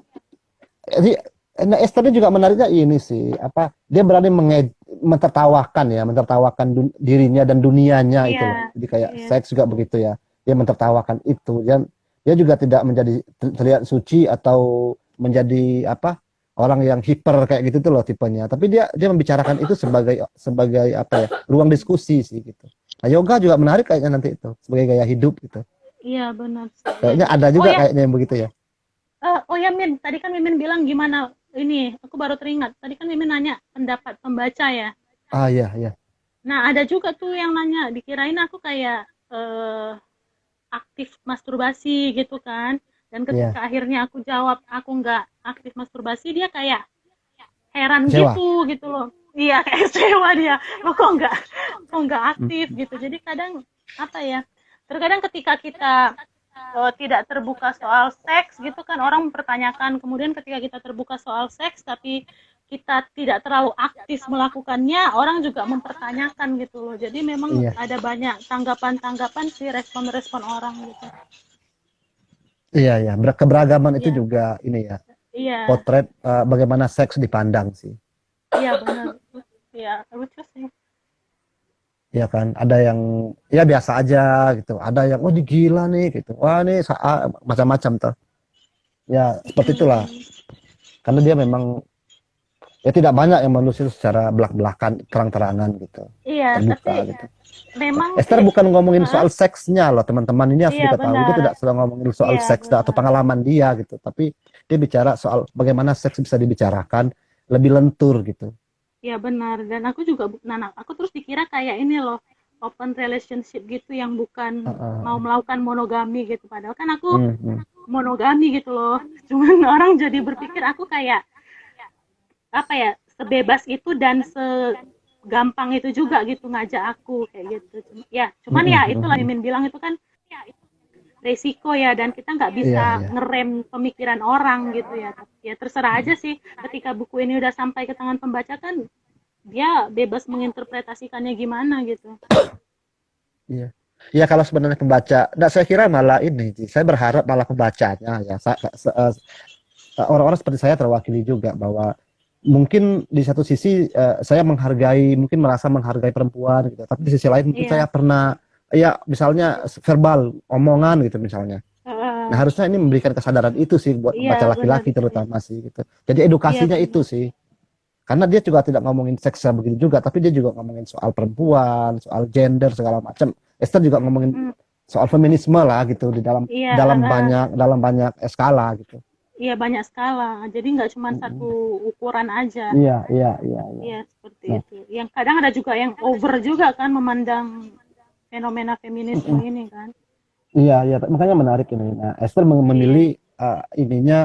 Jadi, nah, Esther ini juga menariknya ini sih, apa dia berani mentertawakan dirinya dan dunianya itu iya, loh. Jadi kayak iya, seks juga begitu ya. Dia mentertawakan itu. Dia juga tidak menjadi terlihat suci atau menjadi apa orang yang hiper kayak gitu tuh loh tipenya. Tapi dia membicarakan itu sebagai sebagai apa ya ruang diskusi sih gitu. Nah, yoga juga menarik kayaknya nanti itu sebagai gaya hidup gitu. iya benar sih. Kayaknya ada Oh juga ya, kayaknya yang begitu ya. oh ya Min, tadi kan Mimin bilang gimana ini, aku baru teringat. Tadi kan Mimin nanya pendapat pembaca ya. Ah iya iya. Nah, ada juga tuh yang nanya, dikirain aku kayak aktif masturbasi gitu kan. Dan Iya. ketika akhirnya aku jawab aku nggak aktif masturbasi, dia kayak heran Kecewa. gitu loh. Iya, kayak kecewa dia. Lo kok nggak aktif Hmm. gitu. Jadi kadang apa ya? Terkadang ketika kita tidak terbuka soal seks gitu kan orang mempertanyakan, kemudian ketika kita terbuka soal seks tapi kita tidak terlalu aktif melakukannya, orang juga mempertanyakan gitu loh. Jadi memang Iya. ada banyak tanggapan-tanggapan sih, respon-respon orang gitu. Iya ya, keberagaman itu Iya, juga ini ya, iya, potret bagaimana seks dipandang sih. iya benar. Iya, lucu sih. Ya kan, ada yang ya biasa aja gitu, ada yang oh gila nih gitu. Wah, ini macam-macam tuh. Ya, seperti itulah. Hmm, Karena dia memang ya tidak banyak yang menulis itu secara belak-belakan, terang-terangan gitu, iya, tapi terbuka gitu. memang Esther sih, bukan ngomongin heeh, soal seksnya loh, teman-teman. Ini harus iya diketahui. Dia benar, tidak sedang ngomongin soal iya seks atau benar, pengalaman dia gitu, tapi dia bicara soal bagaimana seks bisa dibicarakan lebih lentur gitu. ya benar. Dan aku juga, nah, aku terus dikira kayak ini loh, open relationship gitu yang bukan mau Heeh. melakukan monogami gitu. Padahal kan aku Hmm, hmm. monogami gitu loh. Cuman orang jadi berpikir aku kayak apa ya, sebebas itu dan segampang itu juga gitu ngajak aku kayak gitu. Ya, Hmm, cuman hmm, ya hmm, itulah hmm. Mimin bilang itu kan resiko ya, dan kita nggak Iya, bisa iya. ngerem pemikiran orang gitu ya. Ya terserah aja sih, ketika buku ini udah sampai ke tangan pembaca kan dia bebas menginterpretasikannya gimana gitu. Iya. Ya kalau sebenarnya pembaca, nah saya kira malah ini, saya berharap malah pembacanya ya, orang-orang seperti saya terwakili juga bahwa mungkin di satu sisi saya menghargai, mungkin merasa menghargai perempuan gitu, tapi di sisi lain mungkin saya Iya. pernah, ya misalnya verbal, omongan gitu misalnya. Nah Heeh. harusnya ini memberikan kesadaran itu sih buat Iya pembaca benar laki-laki sih. terutama sih gitu. Jadi Iya edukasinya benar. itu sih. Karena dia juga tidak ngomongin seks begitu juga, tapi dia juga ngomongin soal perempuan, soal gender segala macam. Esther juga ngomongin Mm-mm. soal feminisme lah gitu di dalam Iya. dalam banyak skala gitu. Iya banyak skala, jadi nggak cuma satu Mm-mm. ukuran aja. Iya, iya, iya, iya. Iya seperti Nah, itu. Yang kadang ada juga yang over juga kan memandang fenomena feminisme mm-mm. ini kan. Iya, iya, makanya menarik ini. Nah, Esther memilih Iya. ininya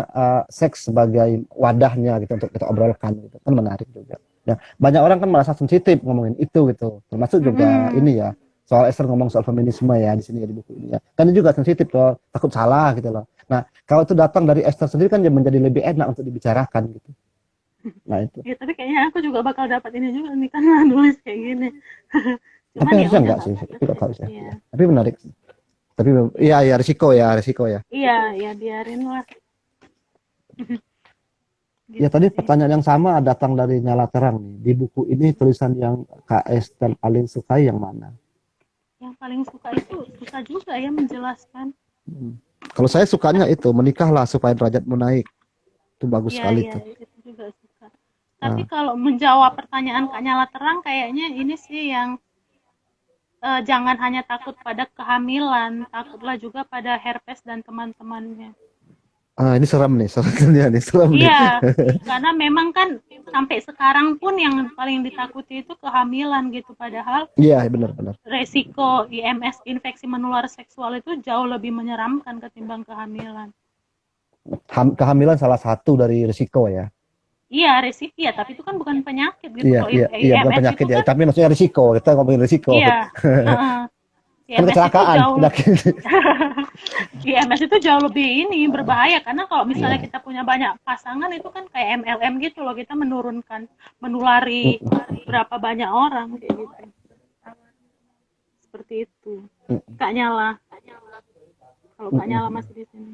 seks sebagai wadahnya gitu untuk kita obrolkan gitu. Kan menarik juga. Ya, banyak orang kan merasa sensitif ngomongin itu gitu. Termasuk juga Mm-mm. ini ya, soal Esther ngomong soal feminisme ya di sini ya di buku ini ya. Kan dia juga sensitif loh, takut salah gitu loh. Nah, kalau itu datang dari Esther sendiri kan dia menjadi lebih enak untuk dibicarakan gitu. Nah, itu. Ya tapi kayaknya aku juga bakal dapat ini juga nih karena nulis kayak gini. Tapi Cuman ya harusnya udah enggak nggak sih, apa-apa tidak sih. tahu sih. Iya. Ya. Tapi menarik. Tapi iya, ya risiko ya, risiko ya. Iya, ya biarin lah. Ya Gitu tadi sih. pertanyaan yang sama datang dari Nyala Terang nih. Di buku ini tulisan yang Kak Esther paling sukai yang mana? Yang paling suka itu susah juga ya menjelaskan. Hmm. Kalau saya sukanya itu menikahlah supaya derajatmu naik. Itu bagus Iya, sekali iya, tuh. itu juga suka. Tapi Nah, kalau menjawab pertanyaan Kak Nyala Terang, kayaknya ini sih yang jangan hanya takut pada kehamilan, takutlah juga pada herpes dan teman-temannya. ini serem nih, sebenarnya nih, serem nih. Iya, karena memang kan sampai sekarang pun yang paling ditakuti itu kehamilan gitu. Padahal Iya, benar-benar. resiko IMS, infeksi menular seksual itu jauh lebih menyeramkan ketimbang kehamilan. Kehamilan salah satu dari risiko ya. Iya, resiko ya, tapi itu kan bukan penyakit gitu. Iya, Kalau iya, iya, bukan IMS penyakit itu ya, kan, tapi maksudnya risiko. Kita ngomongin risiko. iya, heeh. Kan IMS itu kecelakaan jauh penyakit. IMS itu jauh lebih ini berbahaya karena kalau misalnya Iya. kita punya banyak pasangan itu kan kayak MLM gitu loh, kita menurunkan, menulari Mm, berapa banyak orang kayak gitu. Seperti itu. mm, Kak Nyala, kalau mm, Kak Nyala mm. masih di sini.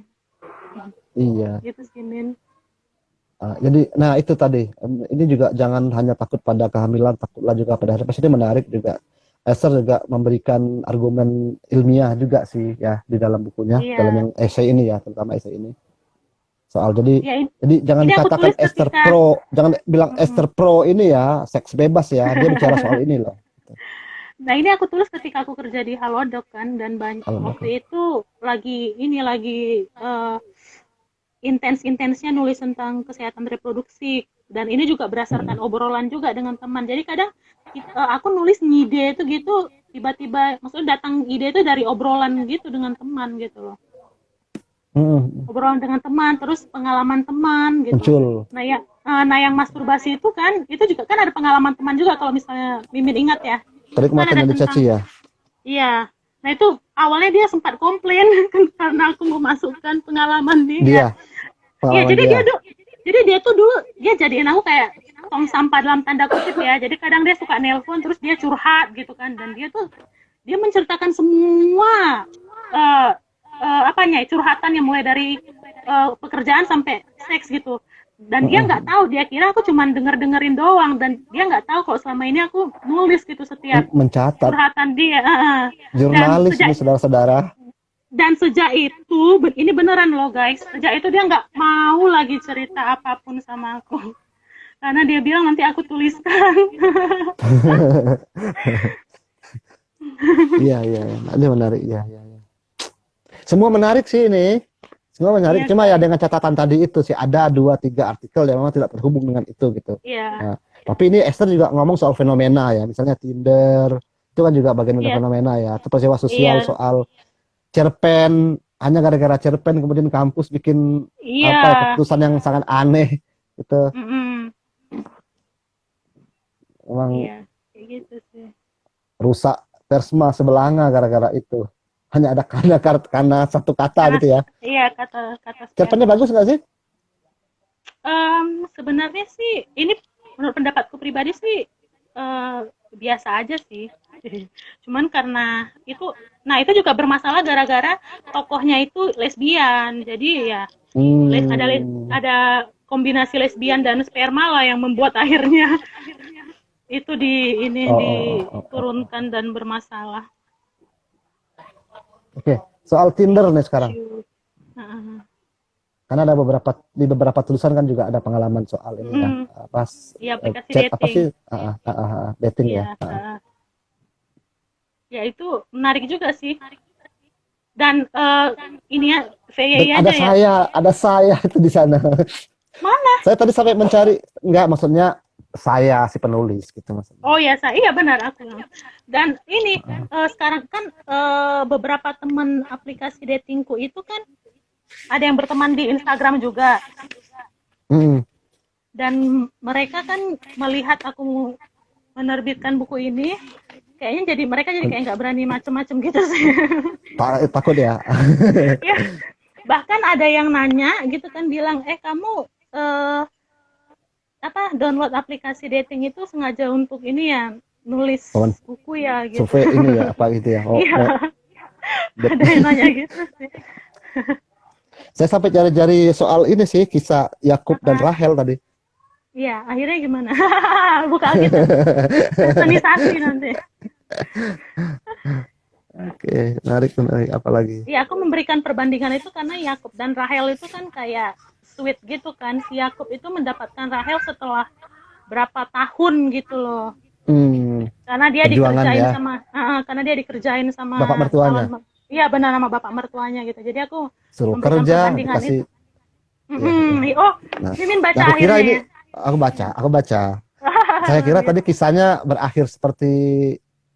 Iya. Gitu sih Min. Jadi, nah itu tadi, ini juga jangan hanya takut pada kehamilan, takutlah juga pada herpes. Ini menarik juga. Esther juga memberikan argumen ilmiah juga sih ya di dalam bukunya, dalam Iya. yang esai ini ya, terutama esai ini. Soal Ya jadi jangan ini aku dikatakan tulis Esther ketika pro, jangan bilang mm-mm. Esther pro ini ya, seks bebas ya. Dia bicara soal ini loh. Nah, ini aku tulis ketika aku kerja di Halodoc kan, dan Kalau dokter. waktu itu lagi intens-intensnya nulis tentang kesehatan reproduksi, dan ini juga berdasarkan Mm-mm. obrolan juga dengan teman. Jadi kadang aku nulis ngide itu gitu tiba-tiba, maksudnya datang ide itu dari obrolan gitu dengan teman gitu loh. Mm-mm. Obrolan dengan teman, terus pengalaman teman gitu. Muncul. Nah yang masturbasi itu kan, itu juga kan ada pengalaman teman juga kalau misalnya Mimin ingat ya. Itu kan Kenikmatan ada yang dicaci tentang, ya. iya. Nah itu awalnya dia sempat komplain karena aku memasukkan pengalaman dia. Dia, Iya, pengalaman dia. jadi dia tuh dulu dia jadiin aku kayak tong sampah dalam tanda kutip ya. Jadi kadang dia suka nelpon terus dia curhat gitu kan, dan dia menceritakan semua eh apanya curhatan yang mulai dari pekerjaan sampai seks gitu. Dan dia nggak Mm-mm. tahu, dia kira aku cuma dengerin doang, dan dia nggak tahu kalau selama ini aku nulis gitu setiap Mencatat. curhatan dia. Dan Jurnalis ini saudara-saudara. sejak itu ini beneran loh guys, sejak itu dia nggak mau lagi cerita apapun sama aku karena dia bilang nanti aku tuliskan. Iya, iya, iya. Ini menarik. Iya, iya, iya. Semua menarik sih ini. Semua menarik. Iya Cuma ya kan, dengan catatan tadi itu sih ada 2-3 artikel yang memang tidak terhubung dengan itu gitu. iya, Nah, Tapi ini Esther juga ngomong soal fenomena ya, misalnya Tinder itu kan juga bagian dari Iya, fenomena ya, atau peristiwa sosial iya, soal cerpen, hanya gara-gara cerpen kemudian kampus bikin iya, apa ya keputusan yang sangat aneh gitu. mm-mm, Memang iya, kayak gitu sih. rusak persma sebelanga gara-gara itu. Hanya ada karena satu kata Karena gitu ya. iya kata kata Cerpennya sperma. bagus nggak sih? Sebenarnya sih ini menurut pendapatku pribadi sih biasa aja sih. Cuman karena itu, nah itu juga bermasalah gara-gara tokohnya itu lesbian. Jadi ya Hmm. ada kombinasi lesbian dan sperma lah yang membuat akhirnya itu ini Oh, oh, oh, oh, oh. diturunkan dan bermasalah. Oke, soal Tinder nih sekarang. Shoot. Heeh. Karena ada di beberapa tulisan kan juga ada pengalaman soal ini ya, Mm, apa di aplikasi chat apa dating. sih dating ya. Iya, ya itu menarik juga sih. Dan ini ya Dan VYI aja ya. ada saya itu di sana. Mana? Saya tadi sampai mencari, enggak maksudnya saya si penulis gitu maksudnya. Oh ya, saya iya benar aku. Dan ini sekarang kan beberapa teman aplikasi datingku itu kan ada yang berteman di Instagram juga. Hmm. Dan mereka kan melihat aku menerbitkan buku ini, kayaknya jadi mereka jadi kayak nggak berani macem-macem gitu sih. Takut ya. Ya, bahkan ada yang nanya gitu kan bilang, kamu download aplikasi dating itu sengaja untuk ini ya nulis Kawan buku ya gitu. survei ini ya apa gitu ya. Oh, Iya, mau ada yang nanya gitu sih. saya sampai cari-cari soal ini sih kisah Yakub dan Apa? Rahel tadi. Iya, akhirnya gimana? Bukan gitu. Personalisasi nanti. Oke, menarik menarik apalagi. Iya, aku memberikan perbandingan itu karena Yakub dan Rahel itu kan kayak sweet gitu kan. Si Yakub itu mendapatkan Rahel setelah berapa tahun gitu loh. Karena dia Perjuangan dikerjain ya. karena dia dikerjain sama Bapak mertuanya iya benar, nama bapak mertuanya gitu. Jadi aku suruh memberikan kerja perbandingan dikasih itu. ya, ya. Oh, Nah, Mimin baca aku kira akhirnya ini ya. aku baca. Saya kira Gitu. tadi kisahnya berakhir seperti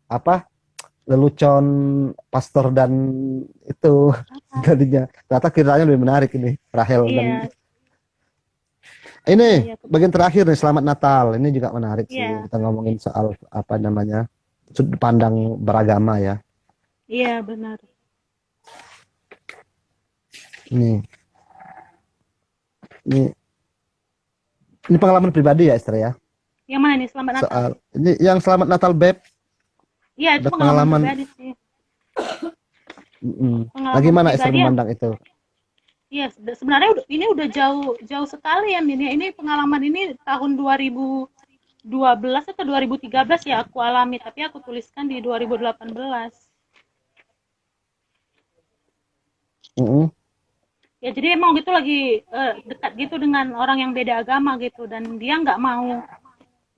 apa? Lelucon pastor dan itu tadinya. Ternyata kiranya lebih menarik ini Rahel dan Iya, ini iya, bagian terakhir nih Selamat Natal. Ini juga menarik sih. iya, Kita ngomongin soal apa namanya? Sudut pandang beragama ya. iya benar. Ini ini ini pengalaman pribadi ya Esther ya. Yang mana nih Selamat Natal? Soal ini yang Selamat Natal Beb. Iya, itu Ada pengalaman pengalaman. pribadi sih. Pengalaman Lagi mana Esther pribadi ya. memandang itu? Iya, sebenarnya ini udah jauh sekali ya Min. Ini pengalaman ini tahun 2012 atau 2013 ya aku alami, tapi aku tuliskan di 2018. Ya jadi emang gitu lagi dekat gitu dengan orang yang beda agama gitu, dan dia nggak mau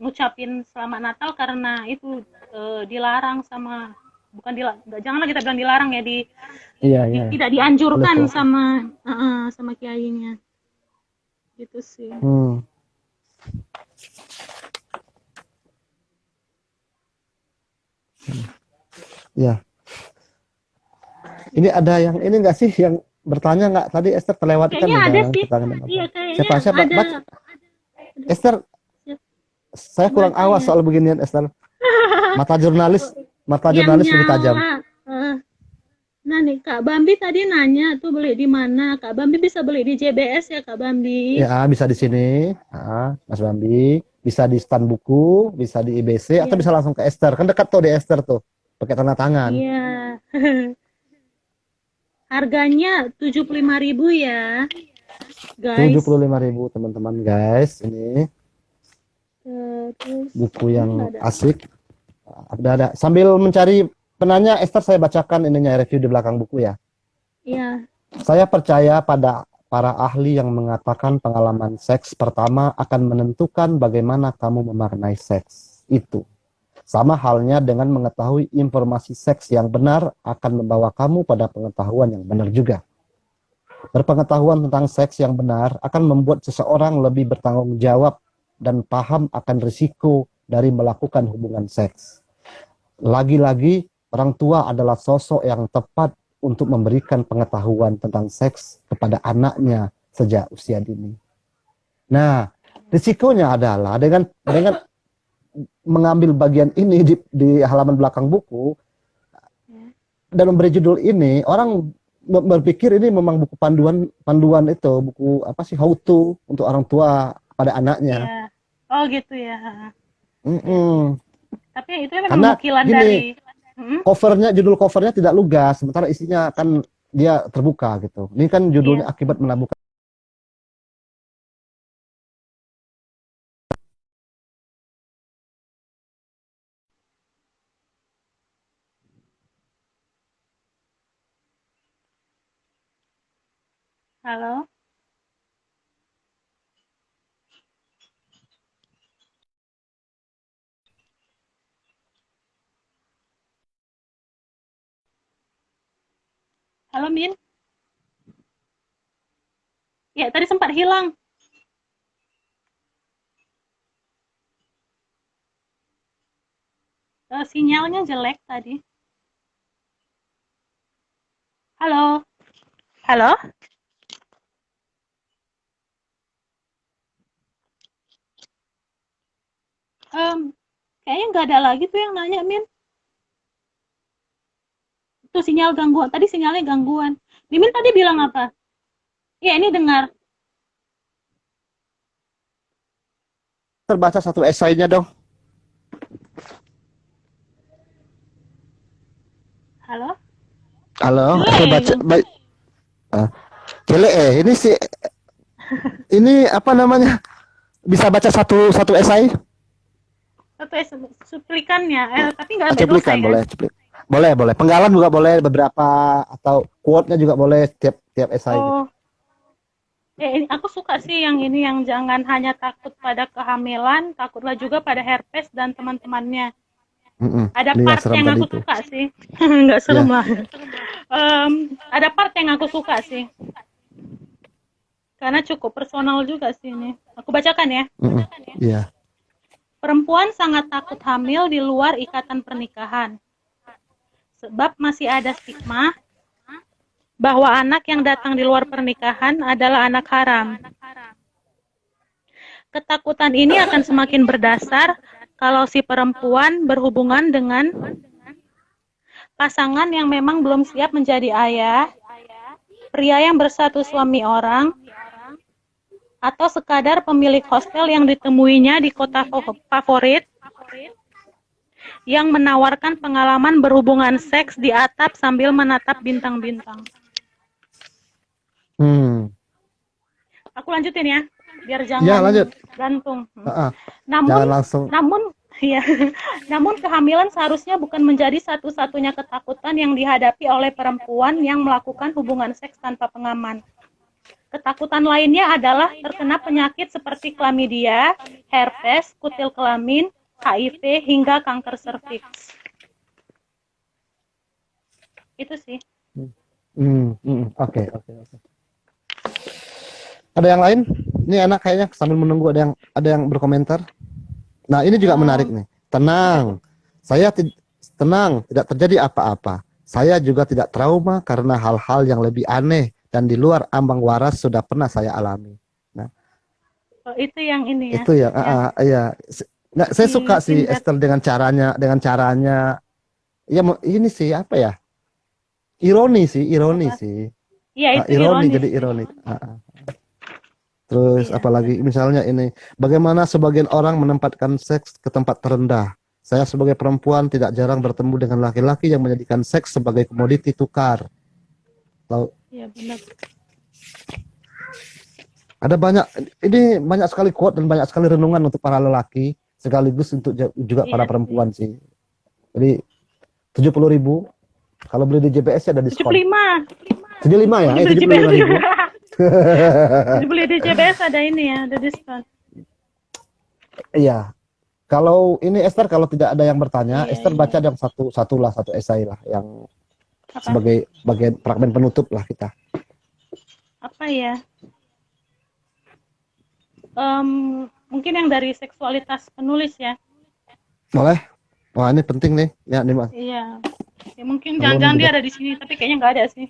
ngucapin Selamat Natal karena itu dilarang sama, bukan dilarang, janganlah kita bilang dilarang ya, Iya. tidak dianjurkan Boleh, sama kiainya gitu sih. Ya. Ini ada yang ini enggak sih yang bertanya nggak tadi Esther terlewatkan Kayaknya ada dalam sih. keterangan apa? Iya, kayaknya Siapa ada. baca Esther, saya kurang Baca awas ya. soal beginian Esther. Mata jurnalis Yang lebih tajam. nyala. Nah nih Kak Bambi tadi nanya tuh beli di mana. Kak Bambi bisa beli di JBS ya Kak Bambi. Ya, bisa di sini, Mas Bambi, bisa di stand buku, bisa di IBC, atau Iya. bisa langsung ke Esther. Kan dekat tuh di Esther tuh, pakai tanda tangan. Iya. Harganya 75.000 ya, guys. 75.000 teman-teman guys. Ini Terus buku yang ada. asik. Ada. Sambil mencari penanya, Esther saya bacakan ininya review di belakang buku ya. Iya. Saya percaya pada para ahli yang mengatakan pengalaman seks pertama akan menentukan bagaimana kamu memaknai seks itu. Sama halnya dengan mengetahui informasi seks yang benar akan membawa kamu pada pengetahuan yang benar juga. Berpengetahuan tentang seks yang benar akan membuat seseorang lebih bertanggung jawab dan paham akan risiko dari melakukan hubungan seks. Lagi-lagi, orang tua adalah sosok yang tepat untuk memberikan pengetahuan tentang seks kepada anaknya sejak usia dini. Nah, risikonya adalah dengan mengambil bagian ini di halaman belakang buku dan memberi judul ini, orang berpikir ini memang buku panduan itu, buku apa sih, how to untuk orang tua pada anaknya. Iya. Oh gitu ya. Mm-mm. Tapi itu memang Karena nukilan gini, dari Mm-mm. judul covernya tidak lugas, sementara isinya kan dia terbuka gitu. Ini kan judulnya Iya. akibat menaburkan. Halo. Halo Min. Ya, tadi sempat hilang. Sinyalnya jelek tadi. Halo. Halo. Kayaknya nggak ada lagi tuh yang nanya, Min. Tuh sinyal gangguan. Tadi sinyalnya gangguan. Mimin tadi bilang apa? Ya, ini dengar. Terbaca satu esainya dong. Halo? Halo, Jelek. ini sih, ini apa namanya? Bisa baca satu esai? Satu cuplikannya. Tapi nggak sampai Cuplikan selesai kan? boleh, boleh. Penggalan juga boleh, beberapa atau quote-nya juga boleh tiap esai gitu. Oh. Ini aku suka sih yang ini, yang jangan hanya takut pada kehamilan, takutlah juga pada herpes dan teman-temannya. Ada Ini yang part serem yang tadi aku tuh. suka sih. Nggak serem Ya. lah. Ada part yang aku suka sih. Karena cukup personal juga sih ini. Aku bacakan ya. Iya. Perempuan sangat takut hamil di luar ikatan pernikahan. Sebab masih ada stigma bahwa anak yang datang di luar pernikahan adalah anak haram. Ketakutan ini akan semakin berdasar kalau si perempuan berhubungan dengan pasangan yang memang belum siap menjadi ayah, pria yang bersatu suami orang, atau sekadar pemilik hostel yang ditemuinya di kota favorit yang menawarkan pengalaman berhubungan seks di atap sambil menatap bintang-bintang. Aku lanjutin ya, biar jangan lanjut. gantung. Jangan langsung. Namun kehamilan seharusnya bukan menjadi satu-satunya ketakutan yang dihadapi oleh perempuan yang melakukan hubungan seks tanpa pengaman. Ketakutan lainnya adalah terkena penyakit seperti klamidia, herpes, kutil kelamin, HIV, hingga kanker serviks. Itu sih. Oke. Ada yang lain? Ini enak kayaknya, sambil menunggu ada yang berkomentar. Nah, ini juga menarik nih. Tenang. Tenang, tidak terjadi apa-apa. Saya juga tidak trauma karena hal-hal yang lebih aneh dan di luar ambang waras sudah pernah saya alami. Nah, itu yang ini ya. Itu ya, iya. Nah, saya suka sih Esther dengan caranya, ya ini sih apa ya? Ironi sih. Iya, itu ironi. Jadi ironi. Terus apalagi misalnya ini, bagaimana sebagian orang menempatkan seks ke tempat terendah. Saya sebagai perempuan tidak jarang bertemu dengan laki-laki yang menjadikan seks sebagai komoditi tukar. Iya, benar. Ada banyak sekali quote dan banyak sekali renungan untuk para lelaki, sekaligus untuk juga para perempuan sih. Jadi 70.000, kalau beli di JBS ada diskon. 75 ya? 75.000. Beli di JBS ada ini ya, ada diskon. Iya. Kalau ini Esther, kalau tidak ada yang bertanya, Esther baca yang satu esai lah yang sebagai bagian fragmen penutup lah kita. Apa ya? Mungkin yang dari seksualitas penulis ya. Boleh? Wah, ini penting nih. Ya, nih Mas. Iya. Ya mungkin Alun jangan-jangan dia juga. ada di sini, tapi kayaknya nggak ada sih.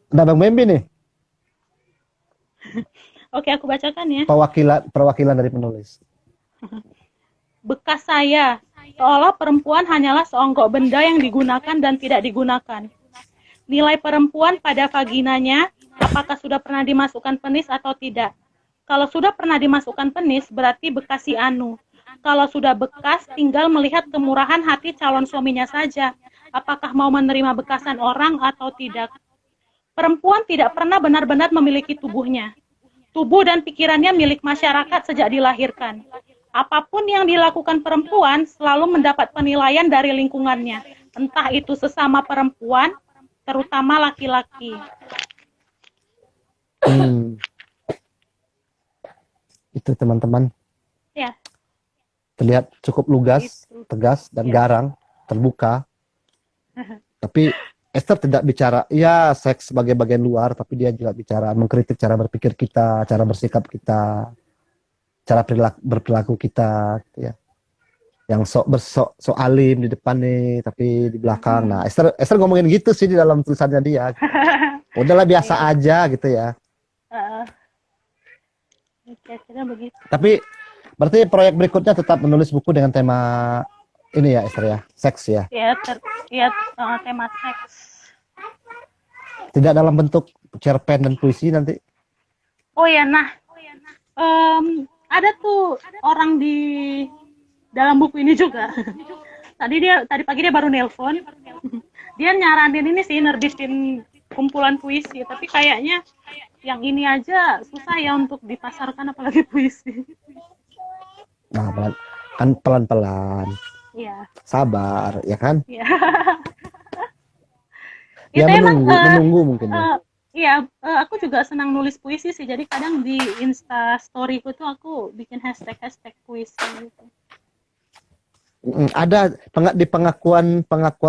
Ada Bang Membi nih, Oke, aku bacakan ya. perwakilan dari penulis. Bekas saya, seolah perempuan hanyalah seonggok benda yang digunakan dan tidak digunakan. Nilai perempuan pada vaginanya, apakah sudah pernah dimasukkan penis atau tidak? Kalau sudah pernah dimasukkan penis, berarti bekas si Anu. Kalau sudah bekas, tinggal melihat kemurahan hati calon suaminya saja. Apakah mau menerima bekasan orang atau tidak? Perempuan tidak pernah benar-benar memiliki tubuhnya. Tubuh dan pikirannya milik masyarakat sejak dilahirkan. Apapun yang dilakukan perempuan selalu mendapat penilaian dari lingkungannya. Entah itu sesama perempuan, terutama laki-laki. Itu teman-teman. Ya. Terlihat cukup lugas, tegas, dan garang, terbuka. Tapi Esther tidak bicara, ya seks sebagai bagian luar, tapi dia juga bicara, mengkritik cara berpikir kita, cara bersikap kita, cara berperilaku kita, gitu ya. Yang sok alim di depan nih, tapi di belakang. Nah, Esther ngomongin gitu sih di dalam tulisannya dia. Udahlah biasa aja gitu ya. Kira-kira begitu. Tapi berarti proyek berikutnya tetap menulis buku dengan tema ini ya, Esther ya, seks ya. Ya, tema seks. Tidak dalam bentuk cerpen dan puisi nanti. Oh ya, nah, ada tuh orang di dalam buku ini juga. Tadi pagi dia baru nelpon. Dia nyaranin ini sih, nerbitin kumpulan puisi, tapi kayaknya yang ini aja susah ya untuk dipasarkan, apalagi puisi. Nah, pelan-pelan. Iya. Sabar, ya kan? Iya. Ya, menunggu mungkin ya. Iya, aku juga senang nulis puisi sih. Jadi kadang di Insta story-ku tuh aku bikin hashtag puisi gitu. Ada di pengakuan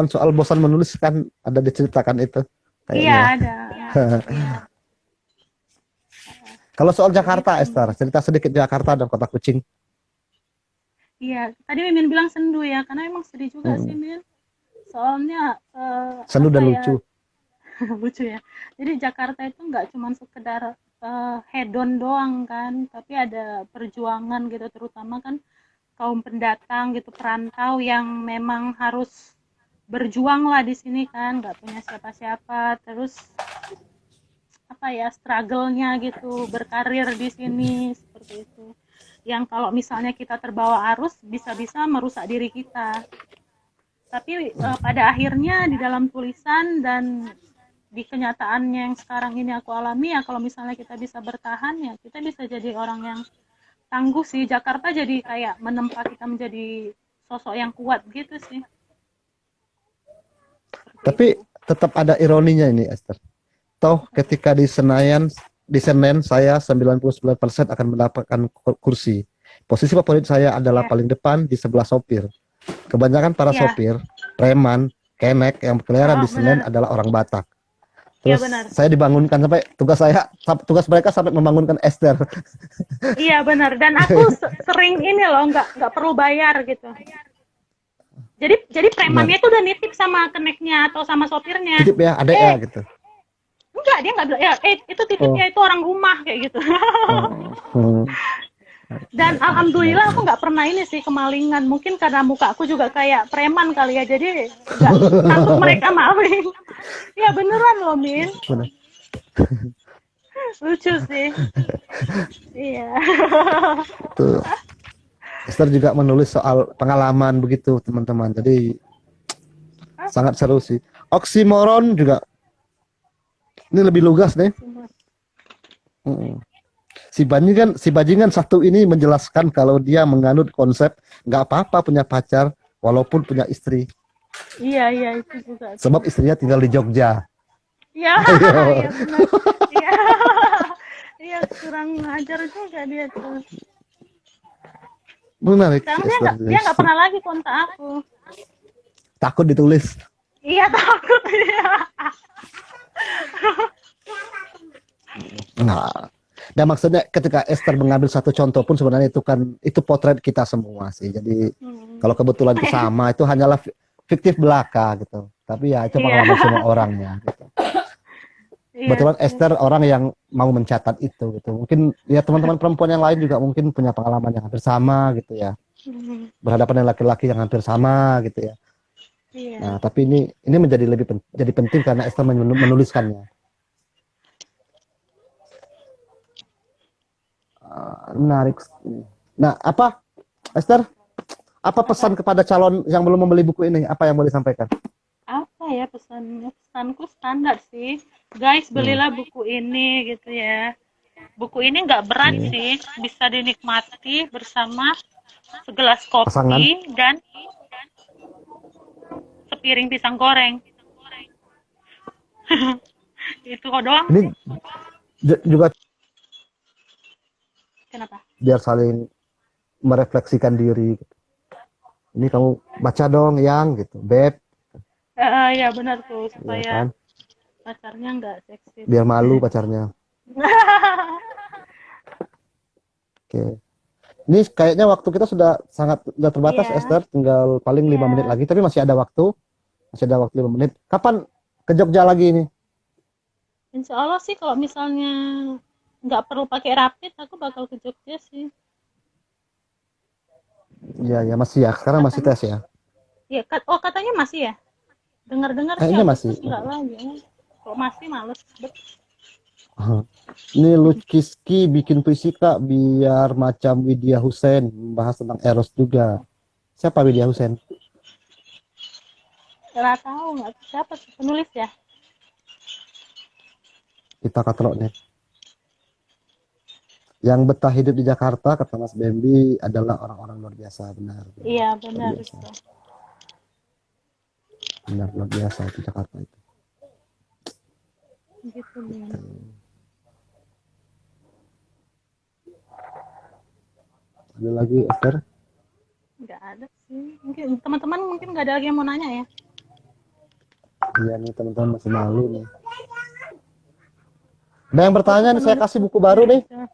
soal bosan menulis kan ada diceritakan itu. Iya, ada. Kalau soal Jakarta, Esther, cerita sedikit Jakarta dan kota kucing. Iya, tadi Mimin bilang sendu ya, karena emang sedih juga sih, Min. Soalnya sendu dan lucu. Lucu ya. Jadi Jakarta itu nggak cuma sekedar hedon doang kan, tapi ada perjuangan gitu, terutama kan kaum pendatang gitu, perantau yang memang harus berjuang lah di sini kan, nggak punya siapa-siapa, terus apa ya, struggle-nya gitu, berkarir di sini seperti itu. Yang kalau misalnya kita terbawa arus bisa-bisa merusak diri kita. Tapi pada akhirnya di dalam tulisan dan di kenyataannya yang sekarang ini aku alami ya, kalau misalnya kita bisa bertahan ya kita bisa jadi orang yang tangguh sih. Jakarta jadi kayak menempa kita menjadi sosok yang kuat gitu sih. Tapi tetap ada ironinya ini, Esther. Toh ketika di Senayan saya 99% akan mendapatkan kursi. Posisi favorit saya adalah paling depan di sebelah sopir. Kebanyakan para sopir, preman, kenek yang berkeliaran di Senen adalah orang Batak. Terus saya dibangunkan sampai tugas mereka sampai membangunkan Esther. Iya benar, dan aku sering ini loh nggak perlu bayar gitu. Jadi premannya itu udah nitip sama keneknya atau sama sopirnya. Titip ya, ada ya gitu. Enggak, dia nggak bilang ya, itu titipnya itu orang rumah kayak gitu. Dan alhamdulillah aku nggak pernah ini sih kemalingan. Mungkin karena muka aku juga kayak preman kali ya, jadi nggak takut mereka maling. Ya beneran loh, Min. Lucu sih. Iya. Tuh. Esther juga menulis soal pengalaman begitu, teman-teman. Jadi sangat seru sih. Oksimoron juga. Ini lebih lugas nih. Si bajingan satu ini menjelaskan kalau dia menganut konsep nggak apa-apa punya pacar walaupun punya istri. Iya itu juga. Sebab istrinya tinggal di Jogja. Iya, iya benar. Iya, kurang ajar juga dia tuh. Menarik. Dia nggak pernah lagi kontak aku. Takut ditulis. Iya takut dia. Nah, Dan maksudnya ketika Esther mengambil satu contoh pun sebenarnya itu kan itu potret kita semua sih. Jadi kalau kebetulan itu sama itu hanyalah fiktif belaka gitu. Tapi ya itu Iya. pengalaman semua orangnya gitu. Iya Kebetulan sih. Esther orang yang mau mencatat itu gitu. Mungkin ya teman-teman perempuan yang lain juga mungkin punya pengalaman yang hampir sama gitu ya. Hmm, Berhadapan dengan laki-laki yang hampir sama gitu ya. Nah, iya. tapi ini menjadi jadi penting karena Esther menuliskannya. Menarik. Nah, apa Esther? Apa Apa? pesan kepada calon yang belum membeli buku ini? Apa yang boleh disampaikan? Apa ya pesannya? Pesanku standar sih. Guys, Hmm. belilah buku ini gitu ya. Buku ini nggak berat Oke. sih, bisa dinikmati bersama segelas Pasangan. kopi dan sepiring pisang goreng. Itu kok doang Ini sih. juga Kenapa? biar saling merefleksikan diri. Ini kamu baca dong yang gitu, beb, Ya benar tuh, ya supaya kan? pacarnya nggak seksi. Biar malu pacarnya. Oke. Ini kayaknya waktu kita sudah terbatas, Iya, Esther. Tinggal paling 5 menit iya. lagi. Tapi masih ada waktu. Masih ada waktu 5 menit. Kapan ke Jogja lagi ini? Insya Allah sih kalau misalnya nggak perlu pakai rapid, aku bakal ke Jogja sih. Iya, ya masih ya. Sekarang masih Katanya, tes ya. ya, katanya masih ya. Dengar-dengar sih Kayaknya masih. Agustus nggak lagi. Kok masih males. Ini Lukiski bikin puisi Kak biar macam Widya Hussein membahas tentang Eros juga. Siapa Widya Hussein? Nggak tahu, nggak siapa sih penulis ya. Kita katalog nih. Yang betah hidup di Jakarta kata Mas Bambi adalah orang-orang luar biasa, benar, benar, Iya luar benar biasa, itu. benar luar biasa itu Jakarta itu. Gitu nih. Ada lagi Esther? Nggak ada sih. Mungkin teman-teman mungkin nggak ada lagi yang mau nanya ya. Iya nih teman-teman masih malu nih. Ada yang Aku bertanya nih, saya penulis kasih buku baru nih. aja.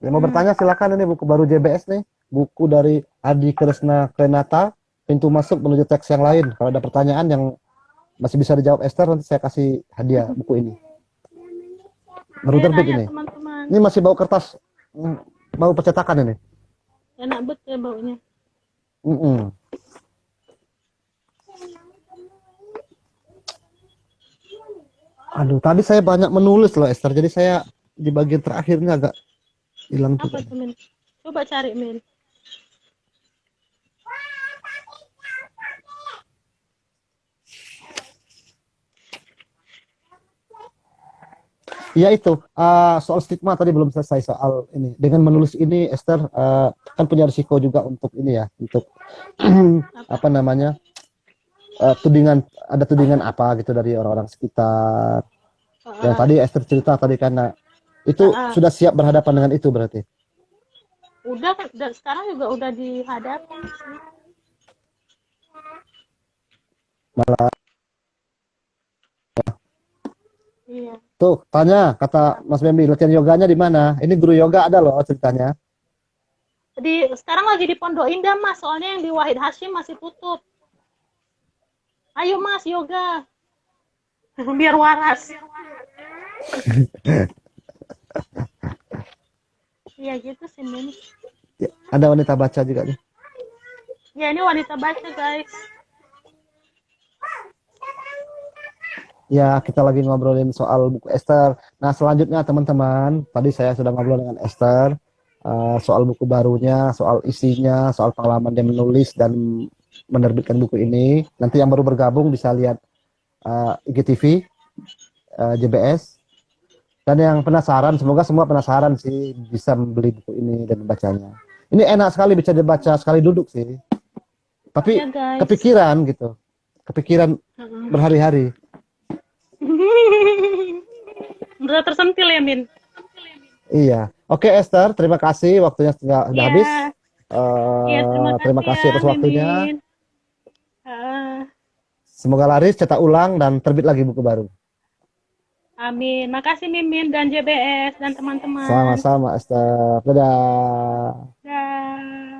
Yang mau bertanya silakan, ini buku baru JBS nih. Buku dari Adi Kresna Kenata, Pintu Masuk Menuju Teks yang Lain. Kalau ada pertanyaan yang masih bisa dijawab Esther, nanti saya kasih hadiah buku ini. Baru Saya terbit nanya ini. teman-teman. Ini masih bau kertas, bau percetakan ini. Enak bet ya baunya. Mm-mm. Aduh, tadi saya banyak menulis loh Esther, jadi saya di bagian terakhirnya agak hilang juga. Apa tuh Min? Coba cari Min. Ya itu, soal stigma tadi belum selesai soal ini. Dengan menulis ini Esther kan punya risiko juga untuk ini ya, untuk Apa? apa namanya, ada tudingan apa gitu dari orang-orang sekitar. Yang Uh, tadi Esther cerita tadi karena uh, itu uh. sudah siap berhadapan dengan itu berarti. Udah kan, sekarang juga udah dihadapi sih. Malah Iya. tuh tanya kata Mas Bambi latihan yoganya di mana? Ini guru yoga ada loh ceritanya. Sekarang lagi di Pondok Indah Mas, soalnya yang di Wahid Hashim masih tutup. Ayo Mas yoga. Biar waras. Iya gitu sih Min. Ya, ada wanita baca juga nih. Ya ini wanita baca guys. Ya, kita lagi ngobrolin soal buku Esther. Nah, selanjutnya teman-teman, tadi saya sudah ngobrol dengan Esther soal buku barunya, soal isinya, soal pengalaman dia menulis dan menerbitkan buku ini. Nanti yang baru bergabung bisa lihat IGTV, JBS. Dan yang penasaran, semoga semua penasaran sih bisa membeli buku ini dan membacanya. Ini enak sekali bisa dibaca sekali duduk sih. Tapi Ya guys. kepikiran gitu, kepikiran berhari-hari. Udah tersentil ya Min. Iya. Oke Esther, terima kasih waktunya sudah Iya. habis. Iya Terima kasih ya atas waktunya. Mimin. Semoga laris, cetak ulang dan terbit lagi buku baru. Amin. Makasih Mimin dan JBS dan teman-teman. Sama-sama, Esther. Dadah. Dah.